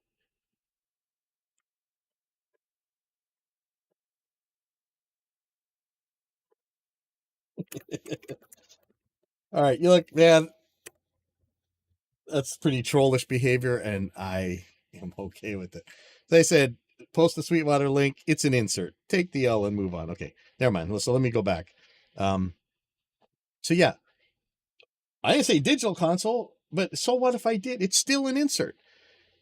All right, you look, man, that's pretty trollish behavior, and I am okay with it. They said, post the Sweetwater link. It's an insert. Take the L and move on. Okay, never mind. So let me go back. So yeah, I didn't say digital console, but so what if I did? It's still an insert.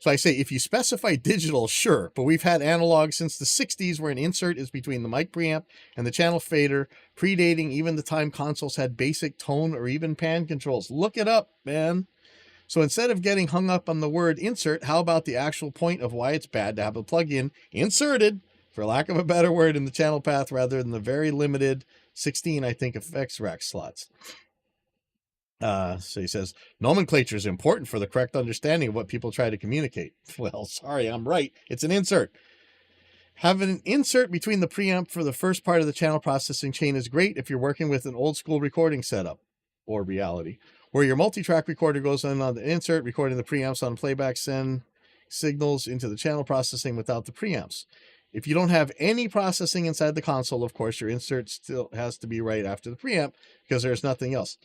So I say, if you specify digital, sure, but we've had analog since the 60s where an insert is between the mic preamp and the channel fader, predating even the time consoles had basic tone or even pan controls. Look it up, man. So instead of getting hung up on the word insert, how about the actual point of why it's bad to have a plug-in inserted, for lack of a better word, in the channel path rather than the very limited 16, I think, effects rack slots? So he says, nomenclature is important for the correct understanding of what people try to communicate. Well, sorry, I'm right. It's an insert. Having an insert between the preamp for the first part of the channel processing chain is great if you're working with an old school recording setup or reality, where your multi-track recorder goes in on the insert, recording the preamps on playback send signals into the channel processing without the preamps. If you don't have any processing inside the console, of course, your insert still has to be right after the preamp because there's nothing else.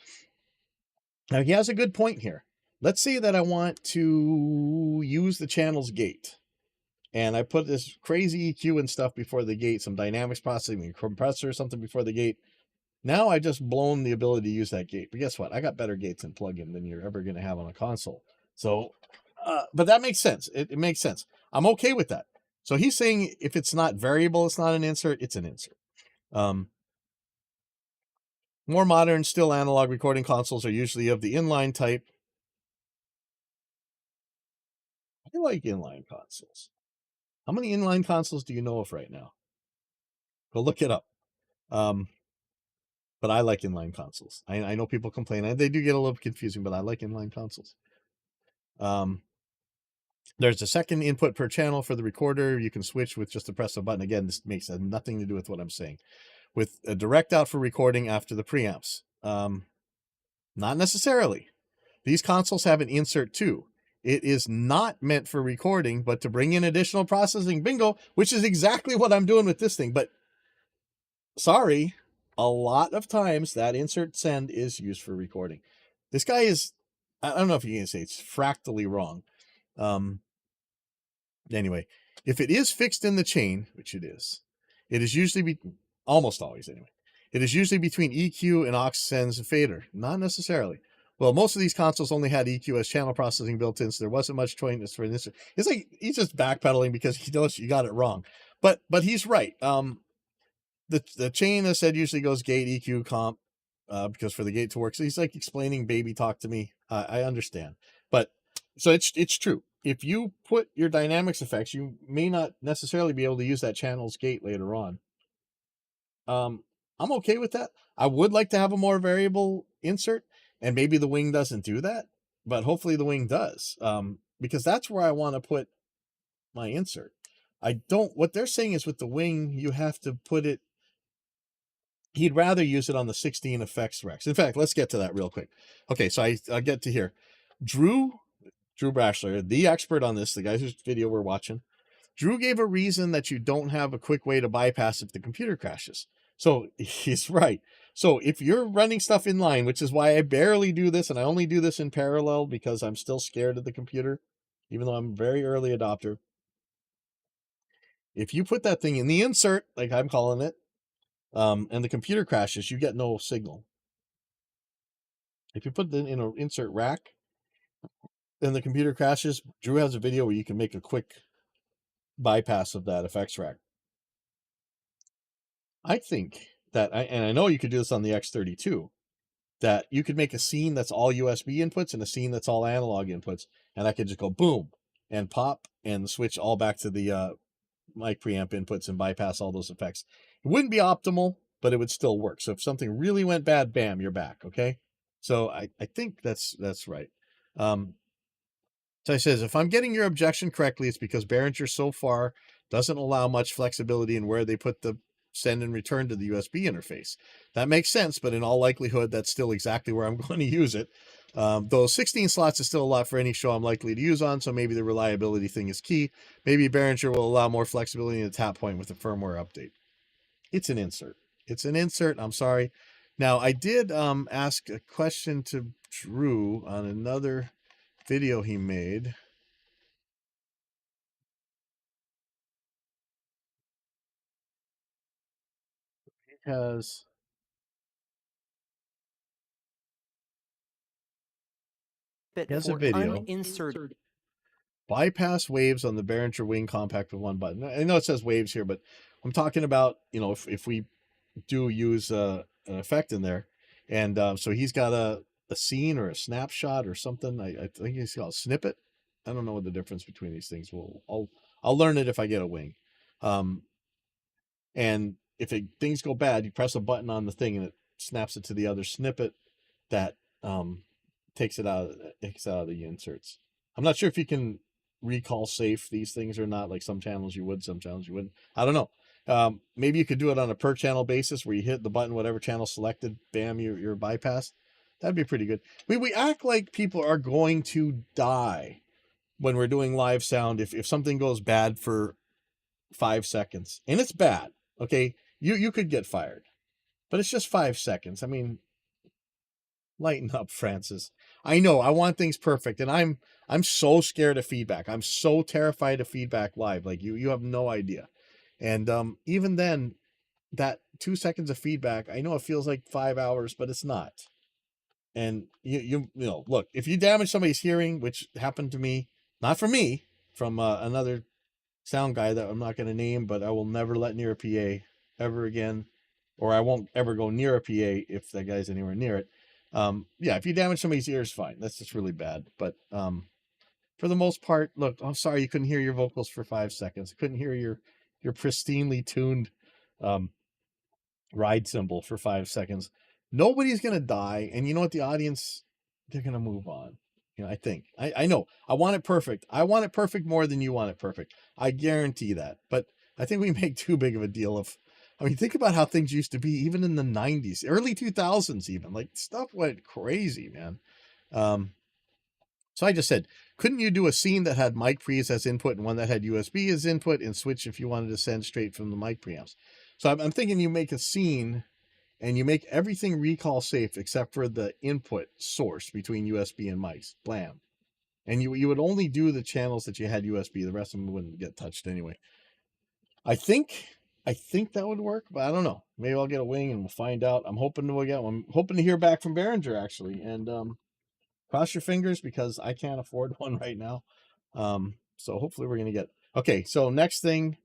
Now, he has a good point here. Let's say that I want to use the channel's gate. And I put this crazy EQ and stuff before the gate, some dynamics processing, a compressor or something before the gate. Now I just blown the ability to use that gate. But guess what? I got better gates and plug-in than you're ever going to have on a console. So, but that makes sense. It makes sense. I'm okay with that. So he's saying if it's not variable, it's not an insert, it's an insert. More modern, still analog recording consoles are usually of the inline type. I like inline consoles. How many inline consoles do you know of right now? Go look it up. But I like inline consoles. I know people complain. They do get a little confusing, but I like inline consoles. There's a second input per channel for the recorder. You can switch with just the press of a button. Again, this makes nothing to do with what I'm saying. With a direct out for recording after the preamps. Not necessarily. These consoles have an insert too. It is not meant for recording, but to bring in additional processing. Bingo, which is exactly what I'm doing with this thing. But sorry, a lot of times that insert send is used for recording. This guy is, I don't know if you can say it's fractally wrong. Anyway, if it is fixed in the chain, which it is usually almost always anyway. It is usually between EQ and aux sends and fader. Not necessarily. Well, most of these consoles only had EQ as channel processing built in, so there wasn't much choice for an insert. It's like he's just backpedaling because he knows you got it wrong. But he's right. The chain, as said, usually goes gate, EQ, comp, because for the gate to work. So he's like explaining baby talk to me. I understand. But so it's true. If you put your dynamics effects, you may not necessarily be able to use that channel's gate later on. I'm okay with that. I would like to have a more variable insert, and maybe the wing doesn't do that, but hopefully the wing does, because that's where I want to put my insert. What they're saying is with the wing, you have to put it, he'd rather use it on the 16 effects Rex. In fact, let's get to that real quick. Okay, so I'll get to here. Drew Brashler, the expert on this, the guy whose video we're watching, Drew gave a reason that you don't have a quick way to bypass if the computer crashes. So he's right. So if you're running stuff in line, which is why I barely do this, and I only do this in parallel because I'm still scared of the computer, even though I'm a very early adopter. If you put that thing in the insert, like I'm calling it, and the computer crashes, you get no signal. If you put it in an insert rack and the computer crashes, Drew has a video where you can make a quick bypass of that effects rack. I think that, and I know you could do this on the X32, that you could make a scene that's all USB inputs and a scene that's all analog inputs, and I could just go boom and pop and switch all back to the mic preamp inputs and bypass all those effects. It wouldn't be optimal, but it would still work. So if something really went bad, bam, you're back. Okay. So I think that's right. So he says, if I'm getting your objection correctly, it's because Behringer so far doesn't allow much flexibility in where they put the send and return to the USB interface. That makes sense, but in all likelihood, that's still exactly where I'm going to use it. Though 16 slots is still a lot for any show I'm likely to use on, so maybe the reliability thing is key. Maybe Behringer will allow more flexibility in the tap point with the firmware update. It's an insert. It's an insert. I'm sorry. Now, I did ask a question to Drew on another video he made. He has a video. Uninsert. Bypass waves on the Behringer Wing compact with one button. I know it says waves here, but I'm talking about, if we do use an effect in there, and so he's got a scene or a snapshot or something. I think he's got a snippet. I don't know what the difference between these things. I'll learn it if I get a wing. And if things go bad, you press a button on the thing and it snaps it to the other snippet that takes it out of the inserts. I'm not sure if you can recall safe these things or not. Like some channels you would, some channels you wouldn't. I don't know. Maybe you could do it on a per channel basis where you hit the button, whatever channel selected, bam, you're bypassed. That'd be pretty good. We act like people are going to die when we're doing live sound, if something goes bad for 5 seconds, and it's bad, okay, you could get fired, but it's just 5 seconds. I mean, lighten up, Francis. I know I want things perfect, and I'm so scared of feedback. I'm so terrified of feedback live. Like you have no idea. And even then, that 2 seconds of feedback, I know it feels like 5 hours, but it's not. And you know, look, if you damage somebody's hearing, which happened to me, not from me, from another sound guy that I'm not going to name, but I will never let near a PA ever again, or I won't ever go near a PA if that guy's anywhere near it. Yeah, if you damage somebody's ears, fine. That's just really bad. But for the most part, look, I'm sorry you couldn't hear your vocals for 5 seconds. Couldn't hear your pristinely tuned um, ride cymbal for 5 seconds. Nobody's gonna die, and you know what? The audience, they're gonna move on. You know, I think. I know. I want it perfect. I want it perfect more than you want it perfect. I guarantee that. But I think we make too big of a deal of. I mean, think about how things used to be, even in the '90s, early 2000s, even like stuff went crazy, man. So I just said, couldn't you do a scene that had mic pre's as input and one that had USB as input, and switch if you wanted to send straight from the mic preamps? So I'm thinking you make a scene and you make everything recall safe except for the input source between USB and mics. Blam. And you would only do the channels that you had USB. The rest of them wouldn't get touched anyway. I think that would work, but I don't know. Maybe I'll get a wing and we'll find out. I'm hoping to hear back from Behringer actually, and cross your fingers because I can't afford one right now. So hopefully we're gonna get. Okay, so next thing,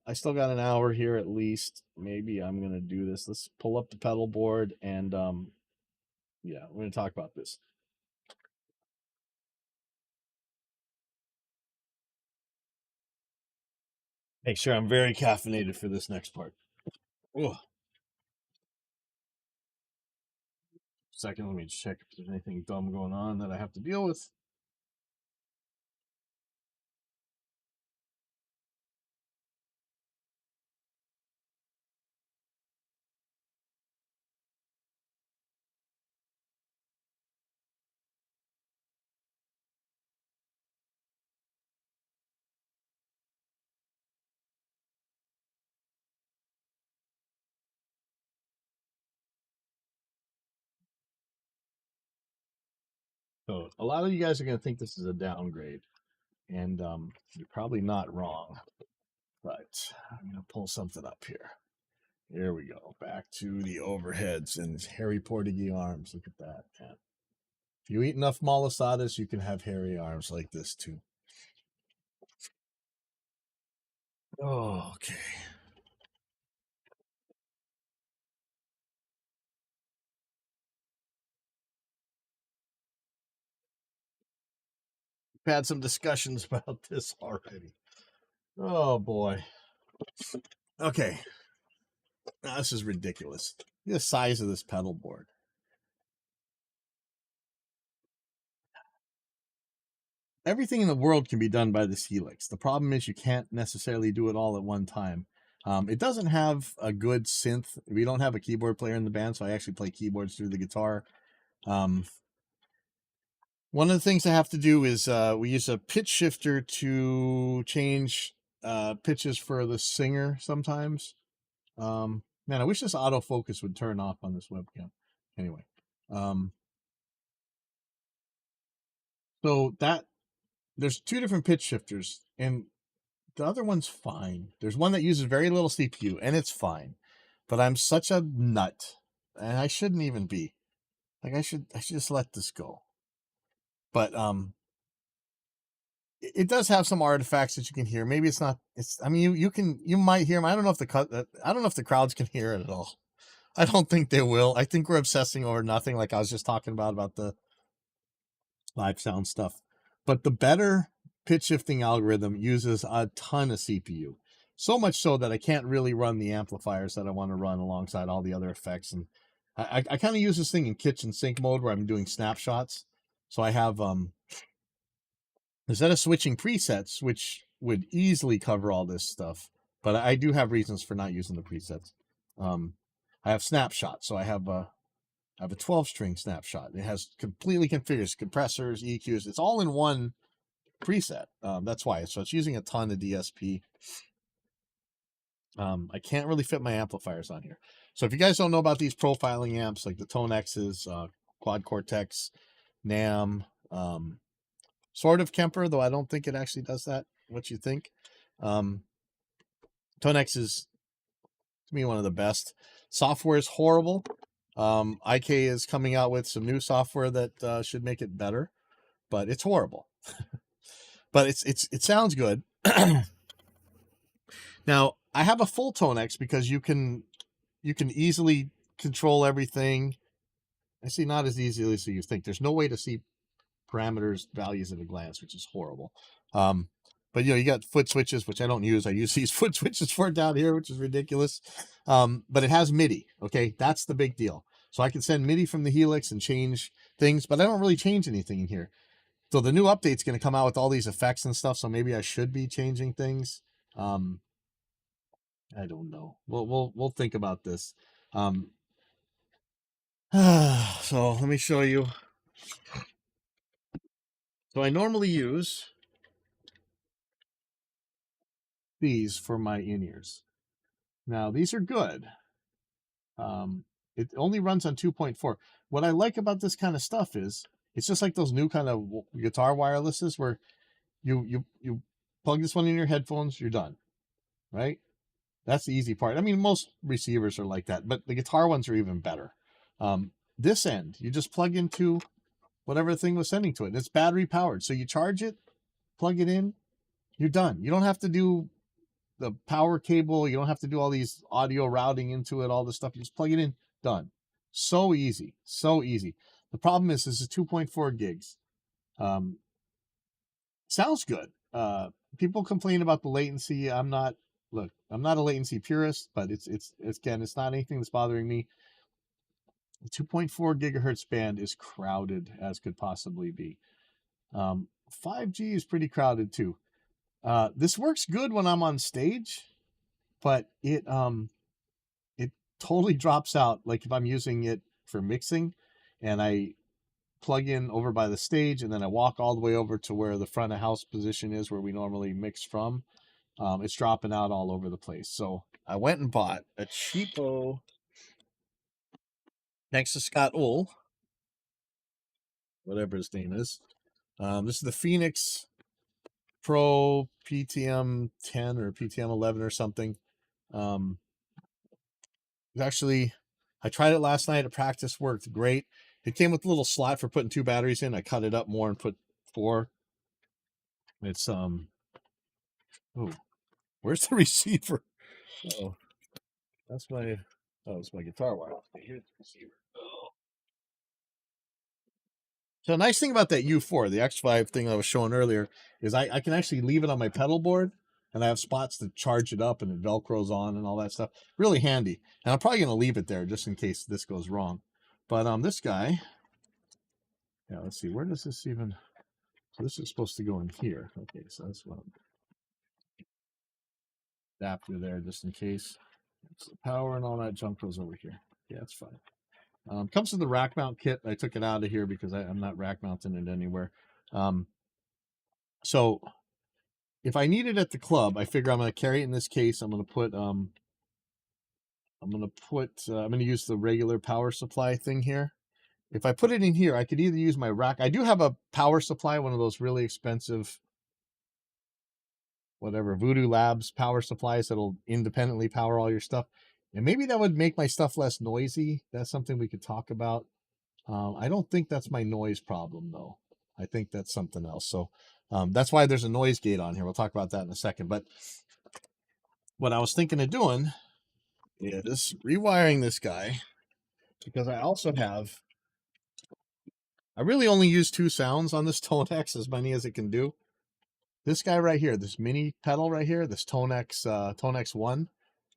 I still got an hour here at least. Maybe I'm gonna do this. Let's pull up the pedal board and yeah, we're gonna talk about this. Make sure I'm very caffeinated for this next part. Ugh. Second, let me check if there's anything dumb going on that I have to deal with. So a lot of you guys are gonna think this is a downgrade, and you're probably not wrong. But I'm gonna pull something up here. Here we go. Back to the overheads and hairy Portuguese arms. Look at that, man. If you eat enough malasadas, you can have hairy arms like this too. Oh, okay. We've had some discussions about this already. Oh boy. Okay. Now, this is ridiculous. The size of this pedal board. Everything in the world can be done by this Helix. The problem is you can't necessarily do it all at one time. It doesn't have a good synth. We don't have a keyboard player in the band, so I actually play keyboards through the guitar. One of the things I have to do is we use a pitch shifter to change pitches for the singer sometimes. Man, I wish this autofocus would turn off on this webcam. Anyway, so that there's two different pitch shifters, and the other one's fine. There's one that uses very little CPU, and it's fine. But I'm such a nut, and I shouldn't even be. Like I should just let this go. But it does have some artifacts that you can hear. Maybe it's not. It's. I mean, you might hear them. I don't know if the crowds can hear it at all. I don't think they will. I think we're obsessing over nothing. Like I was just talking about the live sound stuff. But the better pitch shifting algorithm uses a ton of CPU. So much so that I can't really run the amplifiers that I want to run alongside all the other effects. And I kind of use this thing in kitchen sink mode where I'm doing snapshots. So I have instead of switching presets, which would easily cover all this stuff, but I do have reasons for not using the presets. I have snapshots, so I have a 12-string snapshot. It has completely configured compressors, EQs. It's all in one preset. That's why. So it's using a ton of DSP. I can't really fit my amplifiers on here. So if you guys don't know about these profiling amps, like the Tone X's, Quad Cortex, NAM, sort of Kemper, though I don't think it actually does that. What you think? Tone X is, to me, one of the best. Software is horrible. IK is coming out with some new software that should make it better, but it's horrible. But it sounds good. Now I have a full Tone X because you can easily control everything. I see, not as easily as you think. There's no way to see parameters values at a glance, which is horrible. But you got foot switches, which I don't use. I use these foot switches for down here, which is ridiculous. But it has MIDI. Okay, that's the big deal. So I can send MIDI from the Helix and change things, but I don't really change anything in here. So the new update's going to come out with all these effects and stuff. So maybe I should be changing things. I don't know. We'll think about this. So let me show you. So I normally use these for my in-ears. Now these are good. It only runs on 2.4. What I like about this kind of stuff is it's just like those new kind of guitar wirelesses where you plug this one in your headphones, you're done, right? That's the easy part. I mean, most receivers are like that, but the guitar ones are even better. This end, you just plug into whatever thing was sending to it. And it's battery powered. So you charge it, plug it in, you're done. You don't have to do the power cable. You don't have to do all these audio routing into it, all this stuff. You just plug it in, done. So easy, so easy. The problem is this is 2.4 gigs. Sounds good. People complain about the latency. I'm not a latency purist, but it's again, it's not anything that's bothering me. The 2.4 gigahertz band is crowded as could possibly be. 5G is pretty crowded too. This works good when I'm on stage, but it totally drops out. Like if I'm using it for mixing and I plug in over by the stage and then I walk all the way over to where the front of house position is where we normally mix from, it's dropping out all over the place. So I went and bought a cheapo, thanks to Scott Ull, whatever his name is. This is the Phoenix Pro PTM 10 or PTM 11 or something. Actually, I tried it last night at practice, worked great. It came with a little slot for putting 2 batteries in. I cut it up more and put 4. It's oh, where's the receiver? Oh, that's my it's my guitar wire. Here's the receiver. Oh. So the nice thing about that U4, the X5 thing I was showing earlier, is I can actually leave it on my pedal board and I have spots to charge it up and it Velcros on and all that stuff. Really handy. And I'm probably going to leave it there just in case this goes wrong. But this guy, yeah, let's see, where does this even, so this is supposed to go in here. Okay, so that's one adapter there just in case. So the power and all that junk goes over here. Yeah, that's fine. Comes with the rack mount kit. I took it out of here because I'm not rack mounting it anywhere. So if I need it at the club, I figure I'm going to carry it in this case. I'm going to use the regular power supply thing here. If I put it in here, I could either use my rack. I do have a power supply, one of those really expensive, whatever, Voodoo Labs power supplies that'll independently power all your stuff. And maybe that would make my stuff less noisy. That's something we could talk about. I don't think that's my noise problem, though. I think that's something else. So that's why there's a noise gate on here. We'll talk about that in a second. But what I was thinking of doing is rewiring this guy because I also have, I really only use 2 sounds on this Tone X, as many as it can do. This guy right here, this mini pedal right here, this Tone X1,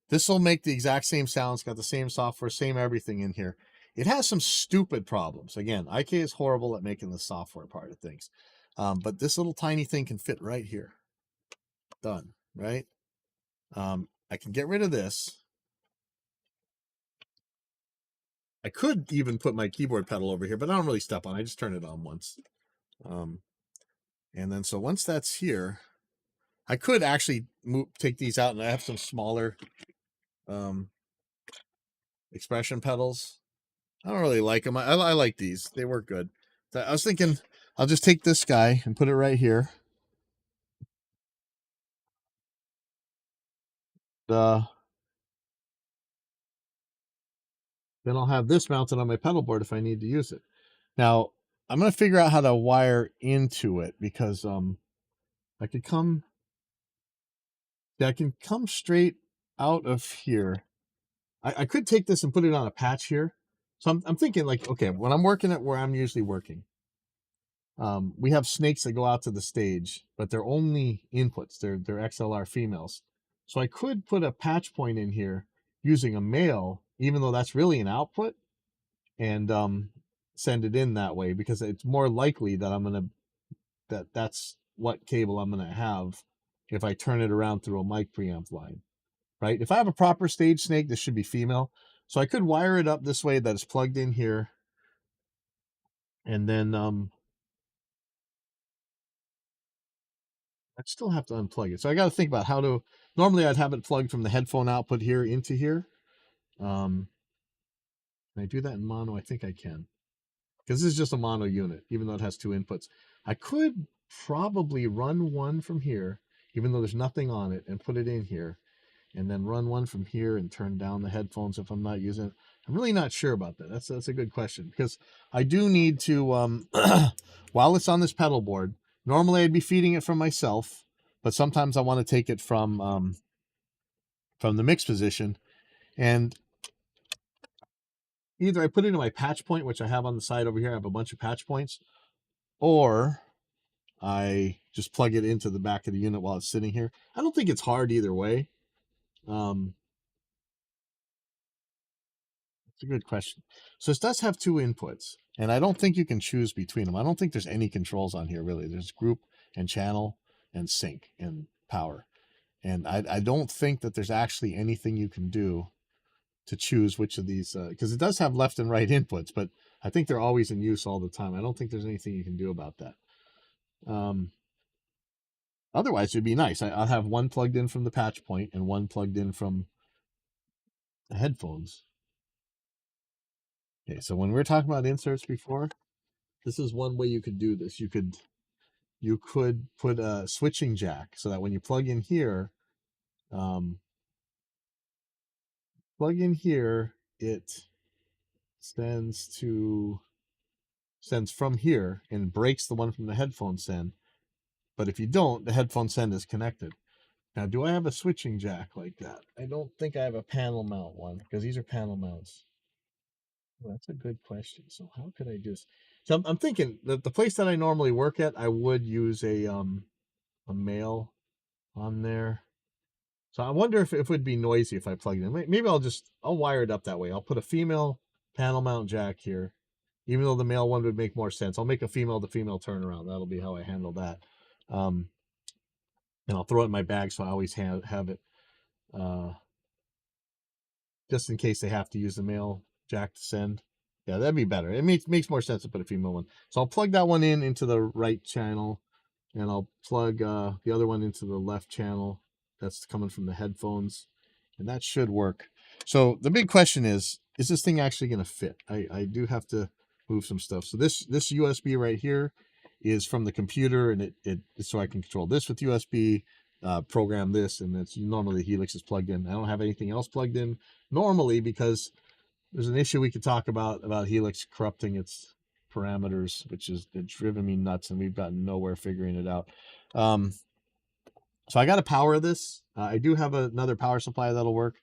this will make the exact same sounds, got the same software, same everything in here. It has some stupid problems. Again, IK is horrible at making the software part of things. But this little tiny thing can fit right here. Done, right? I can get rid of this. I could even put my keyboard pedal over here, but I don't really step on it. I just turn it on once. And then so once that's here, I could actually take these out, and I have some smaller expression pedals. I don't really like them. I like these. They work good. So I was thinking I'll just take this guy and put it right here. Then I'll have this mounted on my pedal board if I need to use it. Now, I'm going to figure out how to wire into it, because I could come, I can come straight out of here. I could take this and put it on a patch here. So I'm thinking, like, okay, when I'm working at where I'm usually working, we have snakes that go out to the stage, but they're only inputs. They're XLR females. So I could put a patch point in here using a male, even though that's really an output, and send it in that way, because it's more likely that that's what cable I'm gonna have if I turn it around through a mic preamp line, right? If I have a proper stage snake, this should be female. So I could wire it up this way that it's plugged in here, and then I'd still have to unplug it. So I got to think about how to. Normally, I'd have it plugged from the headphone output here into here. Can I do that in mono? I think I can, because this is just a mono unit, even though it has two inputs. I could probably run one from here, even though there's nothing on it, and put it in here, and then run one from here and turn down the headphones if I'm not using it. I'm really not sure about that. That's a good question, because I do need to, while it's on this pedal board, normally I'd be feeding it from myself, but sometimes I want to take it from the mix position, and either I put it in my patch point, which I have on the side over here. I have a bunch of patch points, or I just plug it into the back of the unit while it's sitting here. I don't think it's hard either way. It's a good question. So this does have two inputs, and I don't think you can choose between them. I don't think there's any controls on here, really. There's group and channel and sync and power. And I don't think that there's actually anything you can do to choose which of these, because it does have left and right inputs, but I think they're always in use all the time. I don't think there's anything you can do about that. Otherwise, it'd be nice. I'll have one plugged in from the patch point and one plugged in from the headphones. Okay, so when we were talking about inserts before, this is one way you could do this. You could put a switching jack, so that when you plug in here, it sends from here and breaks the one from the headphone send. But if you don't, the headphone send is connected. Now, do I have a switching jack like that? I don't think I have a panel mount one, because these are panel mounts. Well, that's a good question. So how could I do this? So I'm thinking that the place that I normally work at, I would use a male on there. So I wonder if it would be noisy if I plug it in. Maybe I'll wire it up that way. I'll put a female panel mount jack here, even though the male one would make more sense. I'll make a female to female turnaround. That'll be how I handle that. And I'll throw it in my bag, so I always have it, just in case they have to use the male jack to send. Yeah, that'd be better. It makes more sense to put a female one. So I'll plug that one into the right channel, and I'll plug the other one into the left channel. That's coming from the headphones, and that should work. So the big question is this thing actually going to fit? I do have to move some stuff. So this USB right here is from the computer, and it so I can control this with USB, program this, and it's normally the Helix is plugged in. I don't have anything else plugged in normally, because there's an issue we could talk about Helix corrupting its parameters, which is it's driven me nuts, and we've gotten nowhere figuring it out. So I got to power this. I do have another power supply that'll work.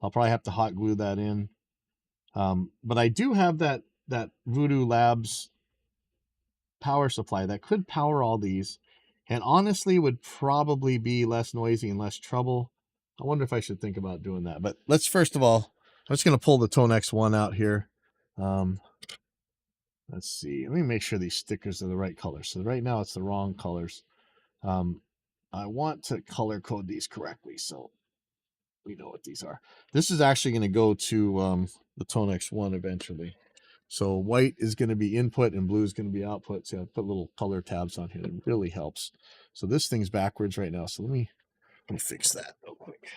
I'll probably have to hot glue that in. But I do have that Voodoo Labs power supply that could power all these, and honestly would probably be less noisy and less trouble. I wonder if I should think about doing that. But let's first of all, I'm just going to pull the Tone X1 out here. Let's see. Let me make sure these stickers are the right color. So right now it's the wrong colors. I want to color code these correctly, so we know what these are. This is actually going to go to the Tone X1 eventually. So white is going to be input and blue is going to be output. So I put little color tabs on here. It really helps. So this thing's backwards right now. So let me fix that real quick.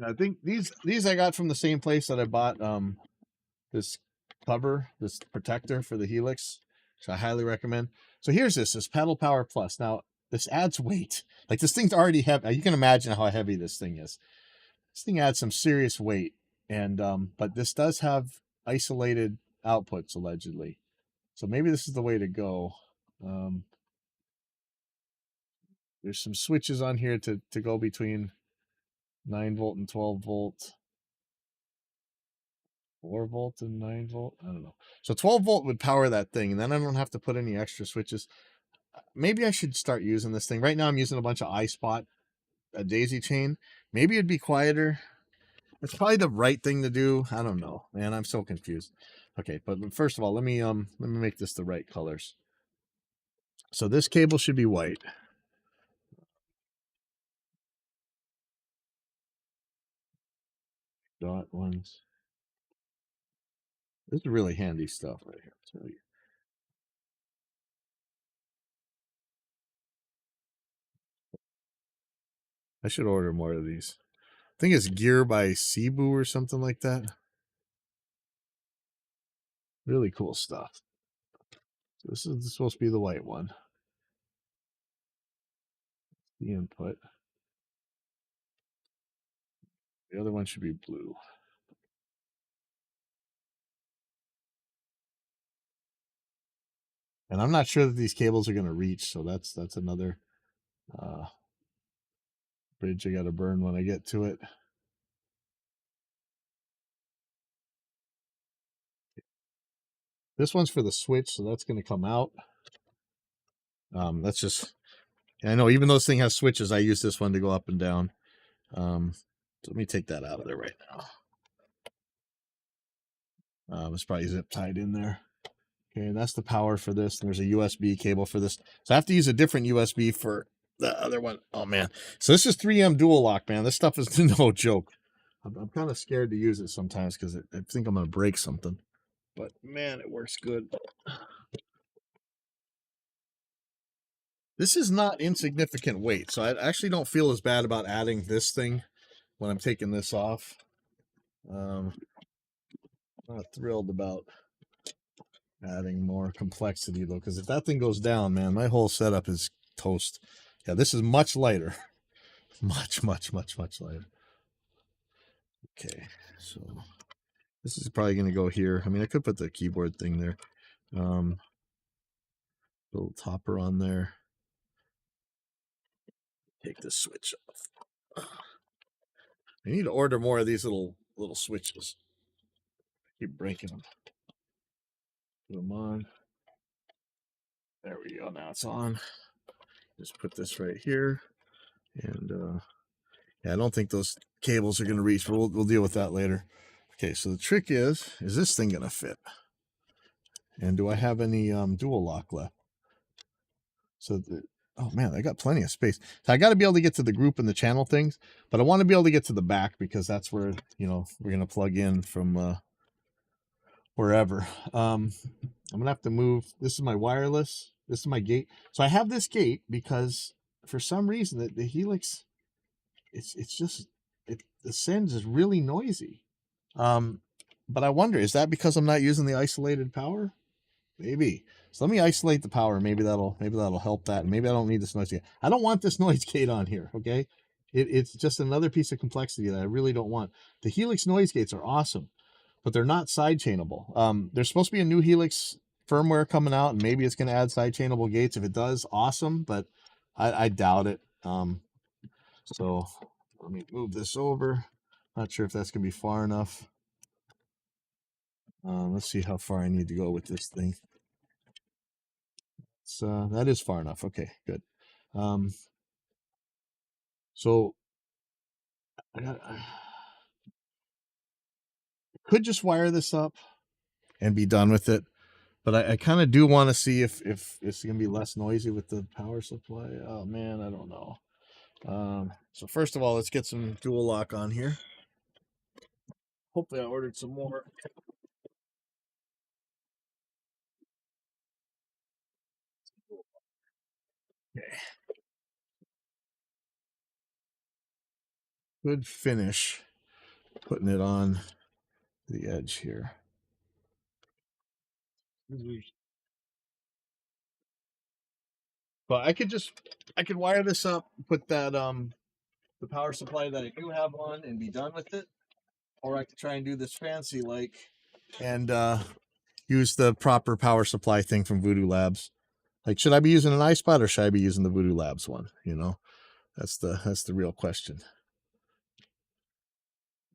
I think these I got from the same place that I bought this cover, this protector for the Helix. So I highly recommend. So here's this Pedal Power Plus. Now this adds weight. Like this thing's already heavy. You can imagine how heavy this thing is. This thing adds some serious weight, and but this does have isolated outputs allegedly. So maybe this is the way to go. There's some switches on here to go between 9-volt and 12-volt. 4-volt and 9-volt. I don't know. So 12-volt would power that thing, and then I don't have to put any extra switches. Maybe I should start using this thing. Right now I'm using a bunch of iSpot, a daisy chain. Maybe it'd be quieter. It's probably the right thing to do. I don't know, man. I'm so confused. Okay, but first of all, let me make this the right colors. So this cable should be white. Dot ones. This is really handy stuff right here. I'll tell you. I should order more of these. I think it's Gear by Cebu or something like that. Really cool stuff. So this is supposed to be the white one. The input. The other one should be blue. And I'm not sure that these cables are going to reach, so that's another bridge I got to burn when I get to it. This one's for the switch, so that's going to come out. That's just, I know even though this thing has switches, I use this one to go up and down. So let me take that out of there right now. It's probably zip tied in there. Okay, that's the power for this. There's a USB cable for this. So I have to use a different USB for the other one. Oh, man. So this is 3M dual lock, man. This stuff is no joke. I'm kind of scared to use it sometimes because I think I'm going to break something. But, man, it works good. This is not insignificant weight, so I actually don't feel as bad about adding this thing when I'm taking this off. I'm not thrilled about adding more complexity, though, because if that thing goes down, man, my whole setup is toast. Yeah, this is much lighter. Much lighter. Okay, so this is probably going to go here. I mean, I could put the keyboard thing there. Little topper on there. Take this switch off. I need to order more of these little switches. I keep breaking them. Put them on. There we go. Now it's on. Just put this right here. And yeah, I don't think those cables are going to reach, but we'll deal with that later. Okay, so the trick is this thing going to fit? And do I have any dual lock left? So, oh man, I got plenty of space. So I got to be able to get to the group and the channel things, but I want to be able to get to the back because that's where, you know, we're going to plug in from wherever. I'm going to have to move. This is my wireless. This is my gate. So I have this gate because for some reason the Helix, it's just, the sends is really noisy. But I wonder, is that because I'm not using the isolated power? Maybe. So let me isolate the power. Maybe that'll help that. And maybe I don't need this noise gate. I don't want this noise gate on here. Okay. It's just another piece of complexity that I really don't want. The Helix noise gates are awesome, but they're not side chainable. There's supposed to be a new Helix firmware coming out, and maybe it's going to add side chainable gates. If it does, awesome, but I doubt it. So let me move this over. Not sure if that's going to be far enough. Let's see how far I need to go with this thing. So that is far enough. Okay, good. Um, so I could just wire this up and be done with it. But I kind of do want to see if it's gonna be less noisy with the power supply. Oh man, I don't know. So first of all, let's get some dual lock on here. Hopefully, I ordered some more. Okay. Good finish. Putting it on the edge here. But I could wire this up, put that the power supply that I do have on, and be done with it. Or I could try and do this fancy and use the proper power supply thing from Voodoo Labs. Like, should I be using an iSpot or should I be using the Voodoo Labs one? That's the real question.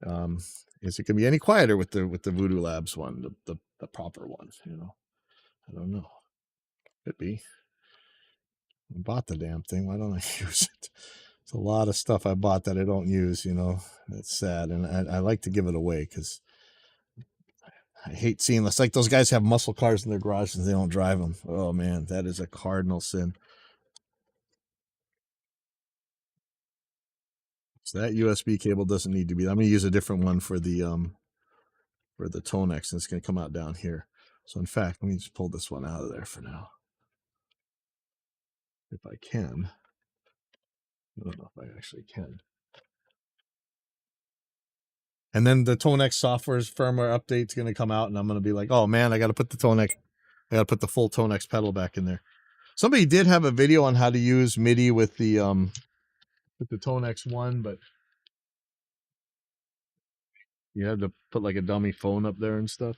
Um, is it gonna be any quieter with the Voodoo Labs one, the proper one? I don't know. Could be. I bought the damn thing. Why don't I use it? It's a lot of stuff I bought that I don't use. It's sad, and I like to give it away because I hate seeing this. Like those guys have muscle cars in their garages and they don't drive them. Oh man, that is a cardinal sin. So that USB cable doesn't need to be. I'm going to use a different one for the Tonex, and it's going to come out down here. So in fact, let me just pull this one out of there for now, if I can. I don't know if I actually can. And then the Tonex software's firmware update's going to come out, and I'm going to be like, oh man, I got to put the full Tonex pedal back in there. Somebody did have a video on how to use MIDI with the Tonex one, but you had to put like a dummy phone up there and stuff.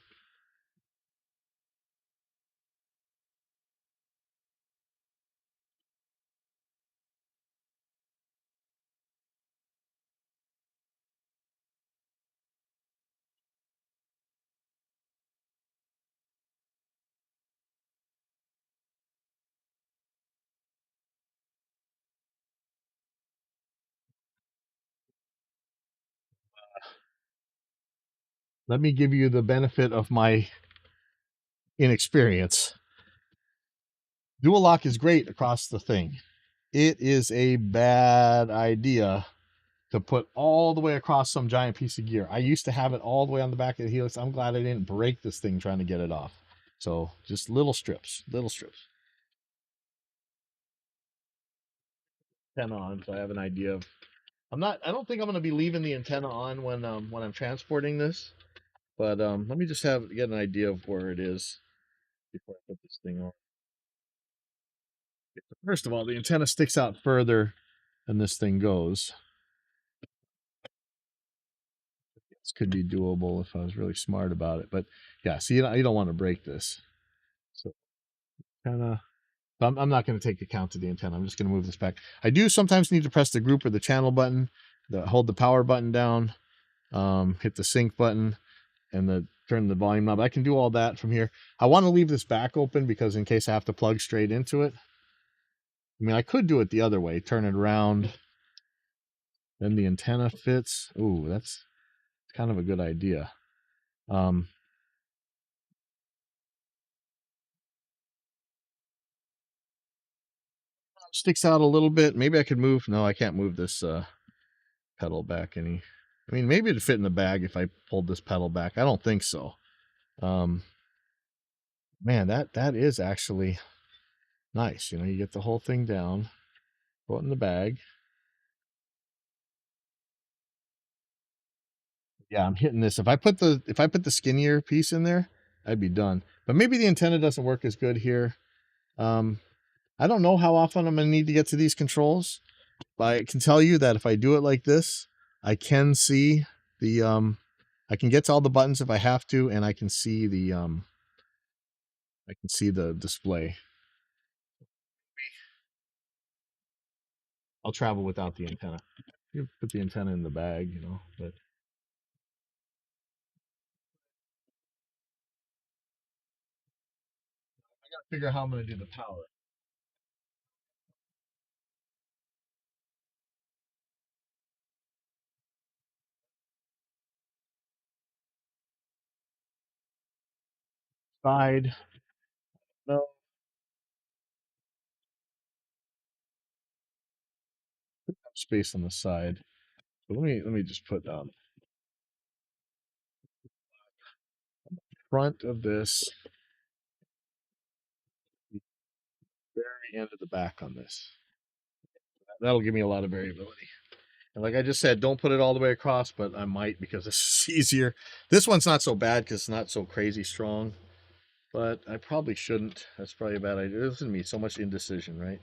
Let me give you the benefit of my inexperience. Dual lock is great across the thing. It is a bad idea to put all the way across some giant piece of gear. I used to have it all the way on the back of the Helix. I'm glad I didn't break this thing trying to get it off. So just little strips. Antenna on, so I have an idea of. I don't think I'm going to be leaving the antenna on when I'm transporting this. But let me just get an idea of where it is before I put this thing on. First of all, the antenna sticks out further than this thing goes. This could be doable if I was really smart about it. But yeah, see, you don't want to break this. So kind of. I'm not going to take account to the antenna. I'm just going to move this back. I do sometimes need to press the group or the channel button, hold the power button down, hit the sync button, and turn the volume knob. I can do all that from here. I want to leave this back open because in case I have to plug straight into it. I mean, I could do it the other way, turn it around, then the antenna fits. Ooh, that's kind of a good idea. Sticks out a little bit. Maybe I could move. No, I can't move this pedal back any. I mean, maybe it'd fit in the bag if I pulled this pedal back. I don't think so. Man, that is actually nice. You get the whole thing down, put it in the bag. Yeah, I'm hitting this. If I put the skinnier piece in there, I'd be done. But maybe the antenna doesn't work as good here. I don't know how often I'm gonna need to get to these controls, but I can tell you that if I do it like this, I can see the I can get to all the buttons if I have to, and I can see the display. I'll travel without the antenna. You put the antenna in the bag, but I gotta figure out how I'm gonna do the power. Side. No. Space on the side. But let me just put front of this, the very end of the back on this. That'll give me a lot of variability. And like I just said, don't put it all the way across, but I might because this is easier. This one's not so bad because it's not so crazy strong, but I probably shouldn't. That's probably a bad idea. There's going to be so much indecision, right?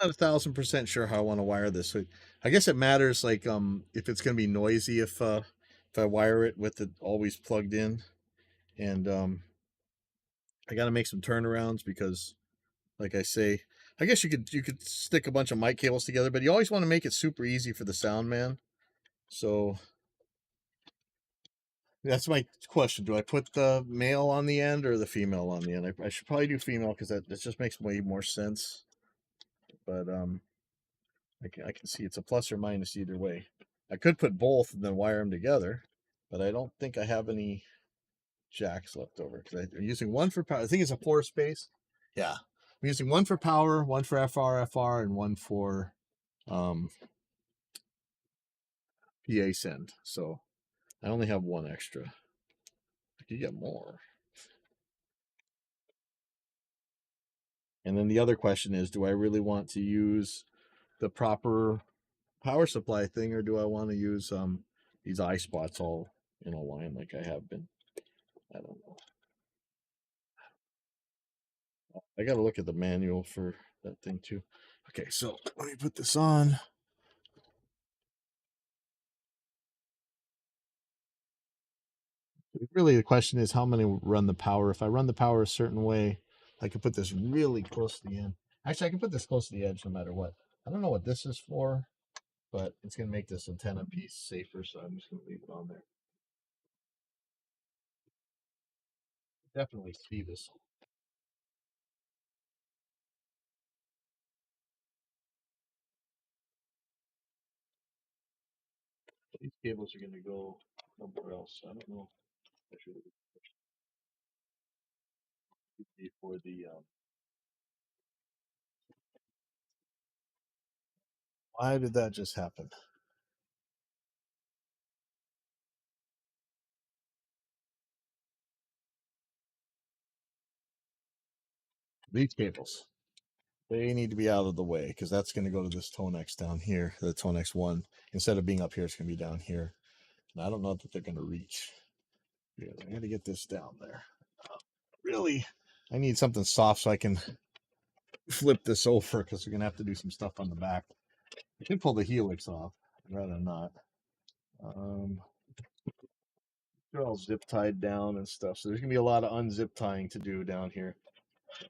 Not 1,000% sure how I want to wire this. So I guess it matters like if it's going to be noisy if I wire it with it always plugged in, and I got to make some turnarounds because like I say, I guess you could stick a bunch of mic cables together, but you always want to make it super easy for the sound man. So that's my question. Do I put the male on the end or the female on the end? I should probably do female because that just makes way more sense. But I can see it's a plus or minus either way. I could put both and then wire them together, but I don't think I have any jacks left over because I'm using one for power. I think it's a 4-space. Yeah, I'm using one for power, one for FR, and one for um, PA send. So I only have one extra. I could get more. And then the other question is, do I really want to use the proper power supply thing, or do I want to use these eye spots all in a line like I have been? I don't know. I got to look at the manual for that thing too. Okay, so let me put this on. Really, the question is how many run the power. If I run the power a certain way, I could put this really close to the end. Actually, I can put this close to the edge no matter what. I don't know what this is for, but it's going to make this antenna piece safer, so I'm just going to leave it on there. Definitely see this. These cables are going to go somewhere else. I don't know. I should be for the. Why did that just happen? These cables. They need to be out of the way because that's going to go to this Tonex down here, the Tonex 1. Instead of being up here, it's going to be down here. And I don't know that they're going to reach. Yeah, I got to get this down there. Really, I need something soft so I can flip this over because we're going to have to do some stuff on the back. I can pull the helix off. I'd rather not. Um, they're all zip tied down and stuff. So there's going to be a lot of unzip tying to do down here.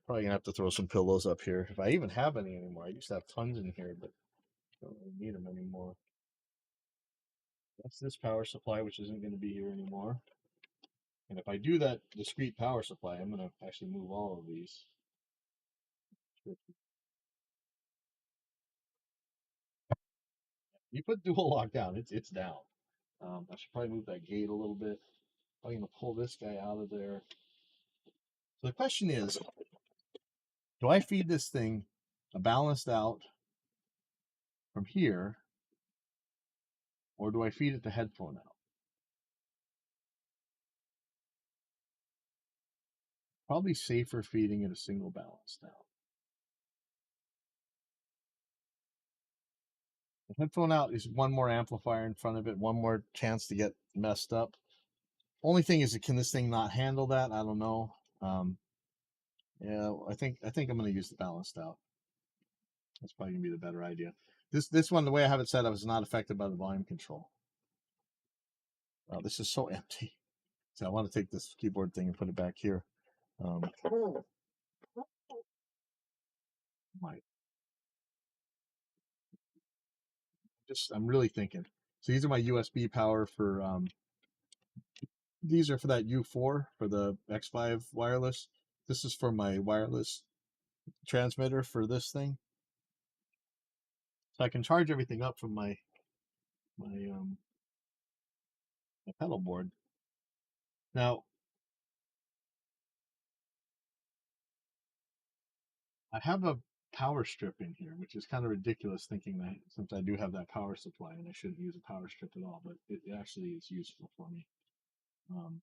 Probably going to have to throw some pillows up here. If I even have any anymore. I used to have tons in here, but I don't really need them anymore. That's this power supply, which isn't going to be here anymore. And if I do that discrete power supply, I'm going to actually move all of these. You put dual lock down, it's down. I should probably move that gate a little bit. I'm going to pull this guy out of there. So the question is, do I feed this thing a balanced out from here, or do I feed it the headphone out? Probably safer feeding it a single balanced out. The headphone out is one more amplifier in front of it, one more chance to get messed up. Only thing is, can this thing not handle that? I don't know. Yeah, I think I'm going to use the balanced out. That's probably going to be the better idea. This one, the way I have it set up, is not affected by the volume control. Wow, this is so empty. So I want to take this keyboard thing and put it back here. My, I'm really thinking. So these are my USB power for These are for that U4 for the X5 wireless. This is for my wireless transmitter for this thing. So I can charge everything up from my my pedal board. Now I have a power strip in here, which is kind of ridiculous thinking that since I do have that power supply and I shouldn't use a power strip at all, but it actually is useful for me. Um,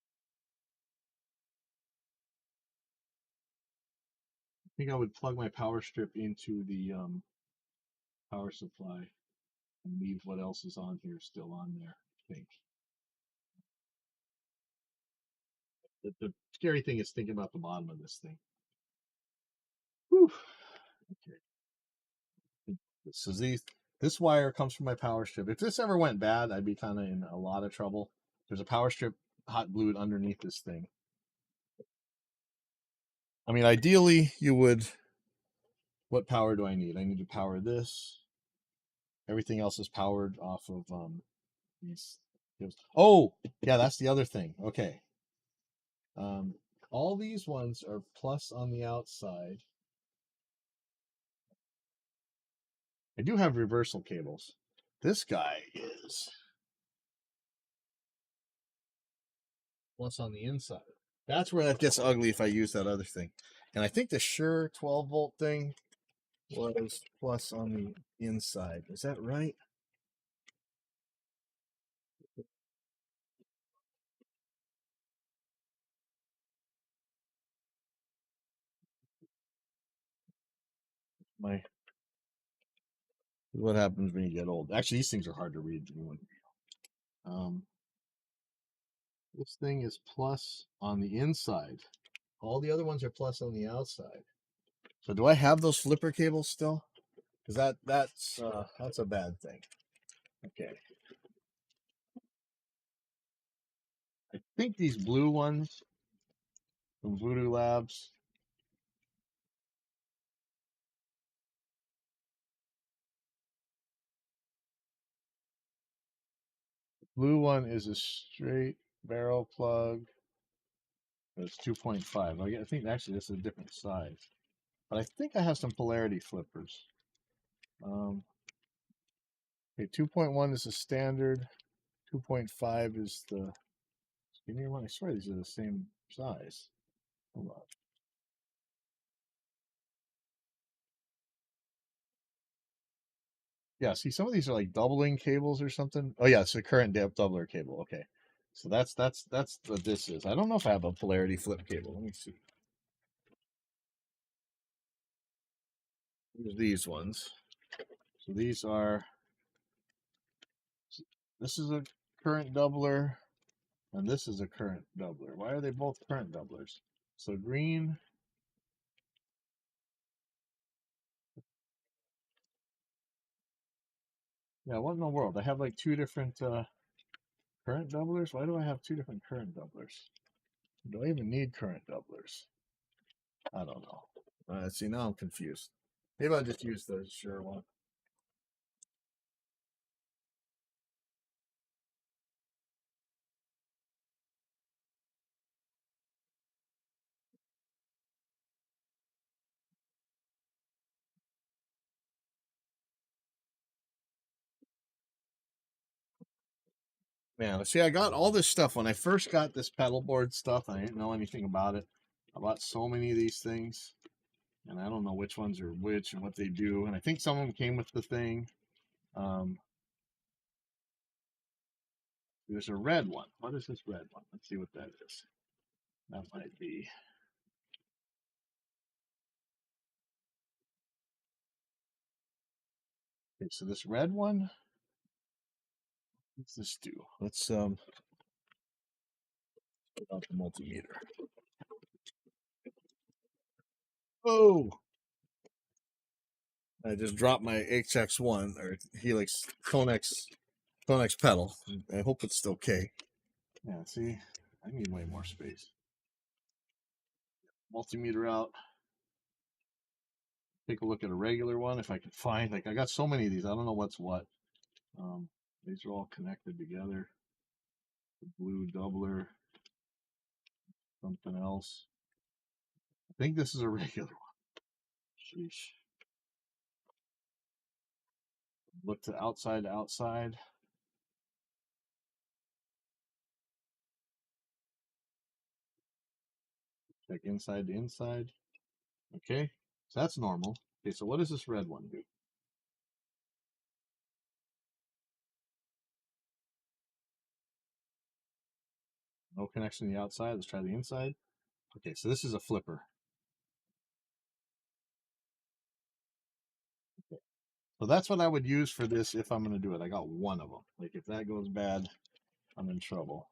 I think I would plug my power strip into the power supply and leave what else is on here still on there, I think. The scary thing is thinking about the bottom of this thing. Whew. Okay. So this wire comes from my power strip. If this ever went bad, I'd be kind of in a lot of trouble. There's a power strip hot glued underneath this thing. I mean, ideally, you would. What power do I need? I need to power this. Everything else is powered off of these. Oh, yeah, that's the other thing. Okay. Um, all these ones are plus on the outside. I do have reversal cables. This guy is plus on the inside. That's where that gets ugly if I use that other thing. And I think the Shure 12-volt thing was plus on the inside. Is that right? My What happens when you get old? Actually, these things are hard to read. Um, this thing is plus on the inside. All the other ones are plus on the outside. So do I have those flipper cables still? Because that's a bad thing. Okay. I think these blue ones from Voodoo Labs. Blue one is a straight barrel plug. It's 2.5. I think actually this is a different size. But I think I have some polarity flippers. Okay, 2.1 is the standard. 2.5 is the skinnier one. I swear these are the same size. Hold on. Yeah, see, some of these are like doubling cables or something. Oh yeah, it's a current doubler cable. Okay, so that's what this is. I don't know if I have a polarity flip cable. Let me see. Here's these ones. So these are. This is a current doubler, and this is a current doubler. Why are they both current doublers? So green. Yeah, what in the world? I have like two different current doublers. Why do I have two different current doublers? Do I even need current doublers? I don't know. See, now I'm confused. Maybe I'll just use the Shure one. Man, see, I got all this stuff when I first got this pedalboard stuff. I didn't know anything about it. I bought so many of these things, and I don't know which ones are which and what they do. And I think some of them came with the thing. Um, there's a red one. What is this red one? Let's see what that is. That might be. Okay, so this red one. What's this do? Let's put out the multimeter. Oh, I just dropped my HX1 or Helix Konex pedal. I hope it's okay. Yeah, see, I need way more space. Multimeter out. Take a look at a regular one if I can find. Like I got so many of these, I don't know what's what. These are all connected together. The blue doubler. something else. I think this is a regular one. Sheesh. Look to outside to outside. Check inside to inside. Okay, so that's normal. Okay, so what does this red one do? No connection to the outside. Let's try the inside. Okay, so this is a flipper. Okay. So that's what I would use for this if I'm going to do it. I got one of them. Like if that goes bad, I'm in trouble.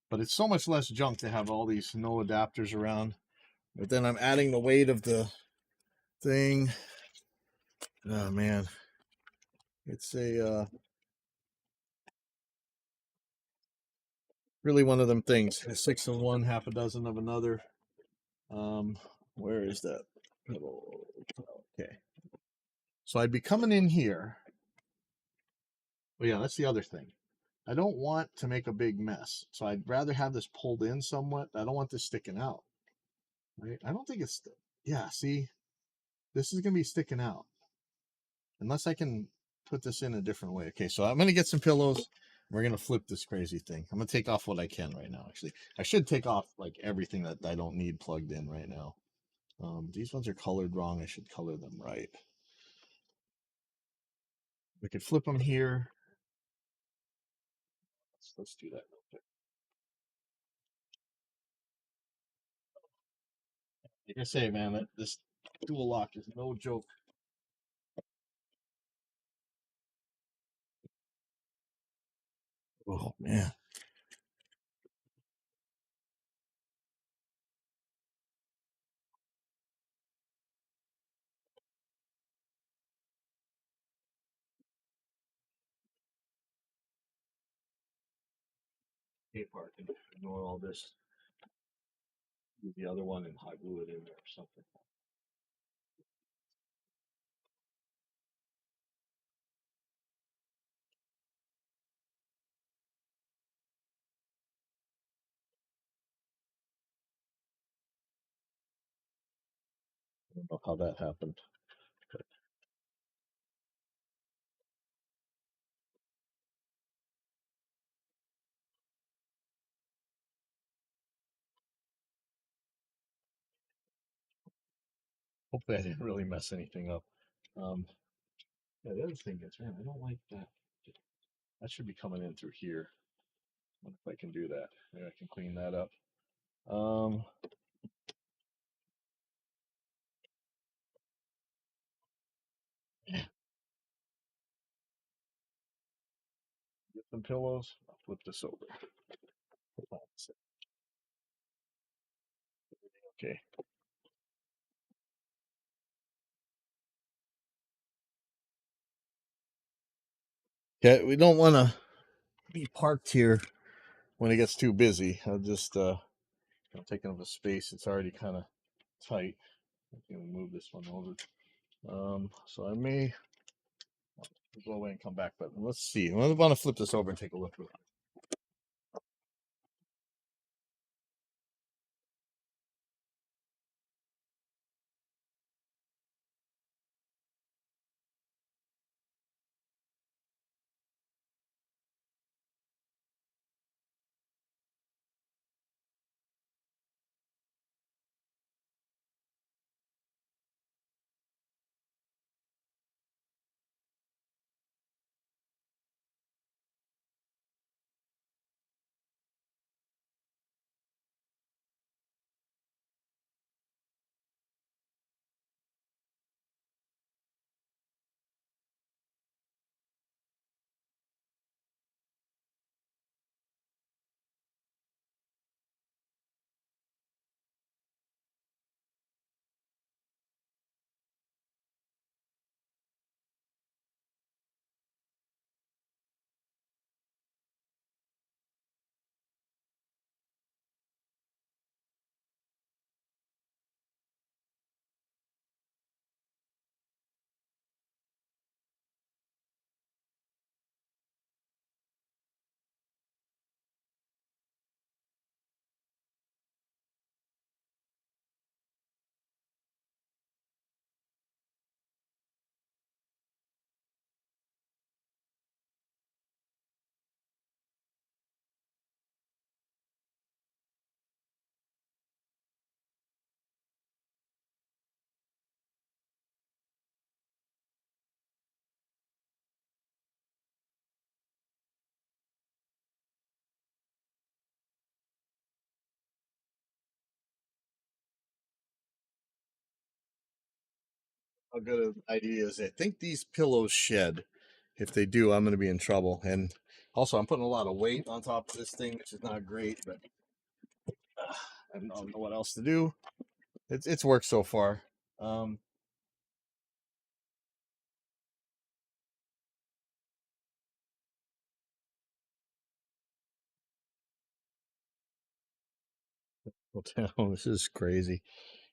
But it's so much less junk to have all these no adapters around. But then I'm adding the weight of the thing. Oh man, it's a really one of them things. A 6 of one, half a dozen of another. Where is that? Okay. So I'd be coming in here. Oh yeah, that's the other thing. I don't want to make a big mess. So I'd rather have this pulled in somewhat. I don't want this sticking out. Right? I don't think it's, yeah, see, this is going to be sticking out. Unless I can put this in a different way. Okay, so I'm going to get some pillows. We're going to flip this crazy thing. I'm going to take off what I can right now, actually. I should take off like everything that I don't need plugged in right now. These ones are colored wrong. I should color them right. We could flip them here. Let's do that real quick. Like I say, man, this dual lock is no joke. Oh man. Part and ignore all this. Use the other one and hot glue it in there or something. I don't know how that happened. But hopefully I didn't really mess anything up. Um, yeah, the other thing is, man, I don't like that. That should be coming in through here. I wonder if I can do that. Maybe I can clean that up. Um, get some pillows. I'll flip this over. Okay. Yeah, we don't want to be parked here when it gets too busy. I'll just taking up a space. It's already kind of tight. I can move this one over. So I may go away and come back, but let's see. I want to flip this over and take a look. how good an idea is it. I think these pillows shed. If they do, I'm going to be in trouble. And also, I'm putting a lot of weight on top of this thing, which is not great, but I don't know what else to do. It's worked so far. Um, this is crazy.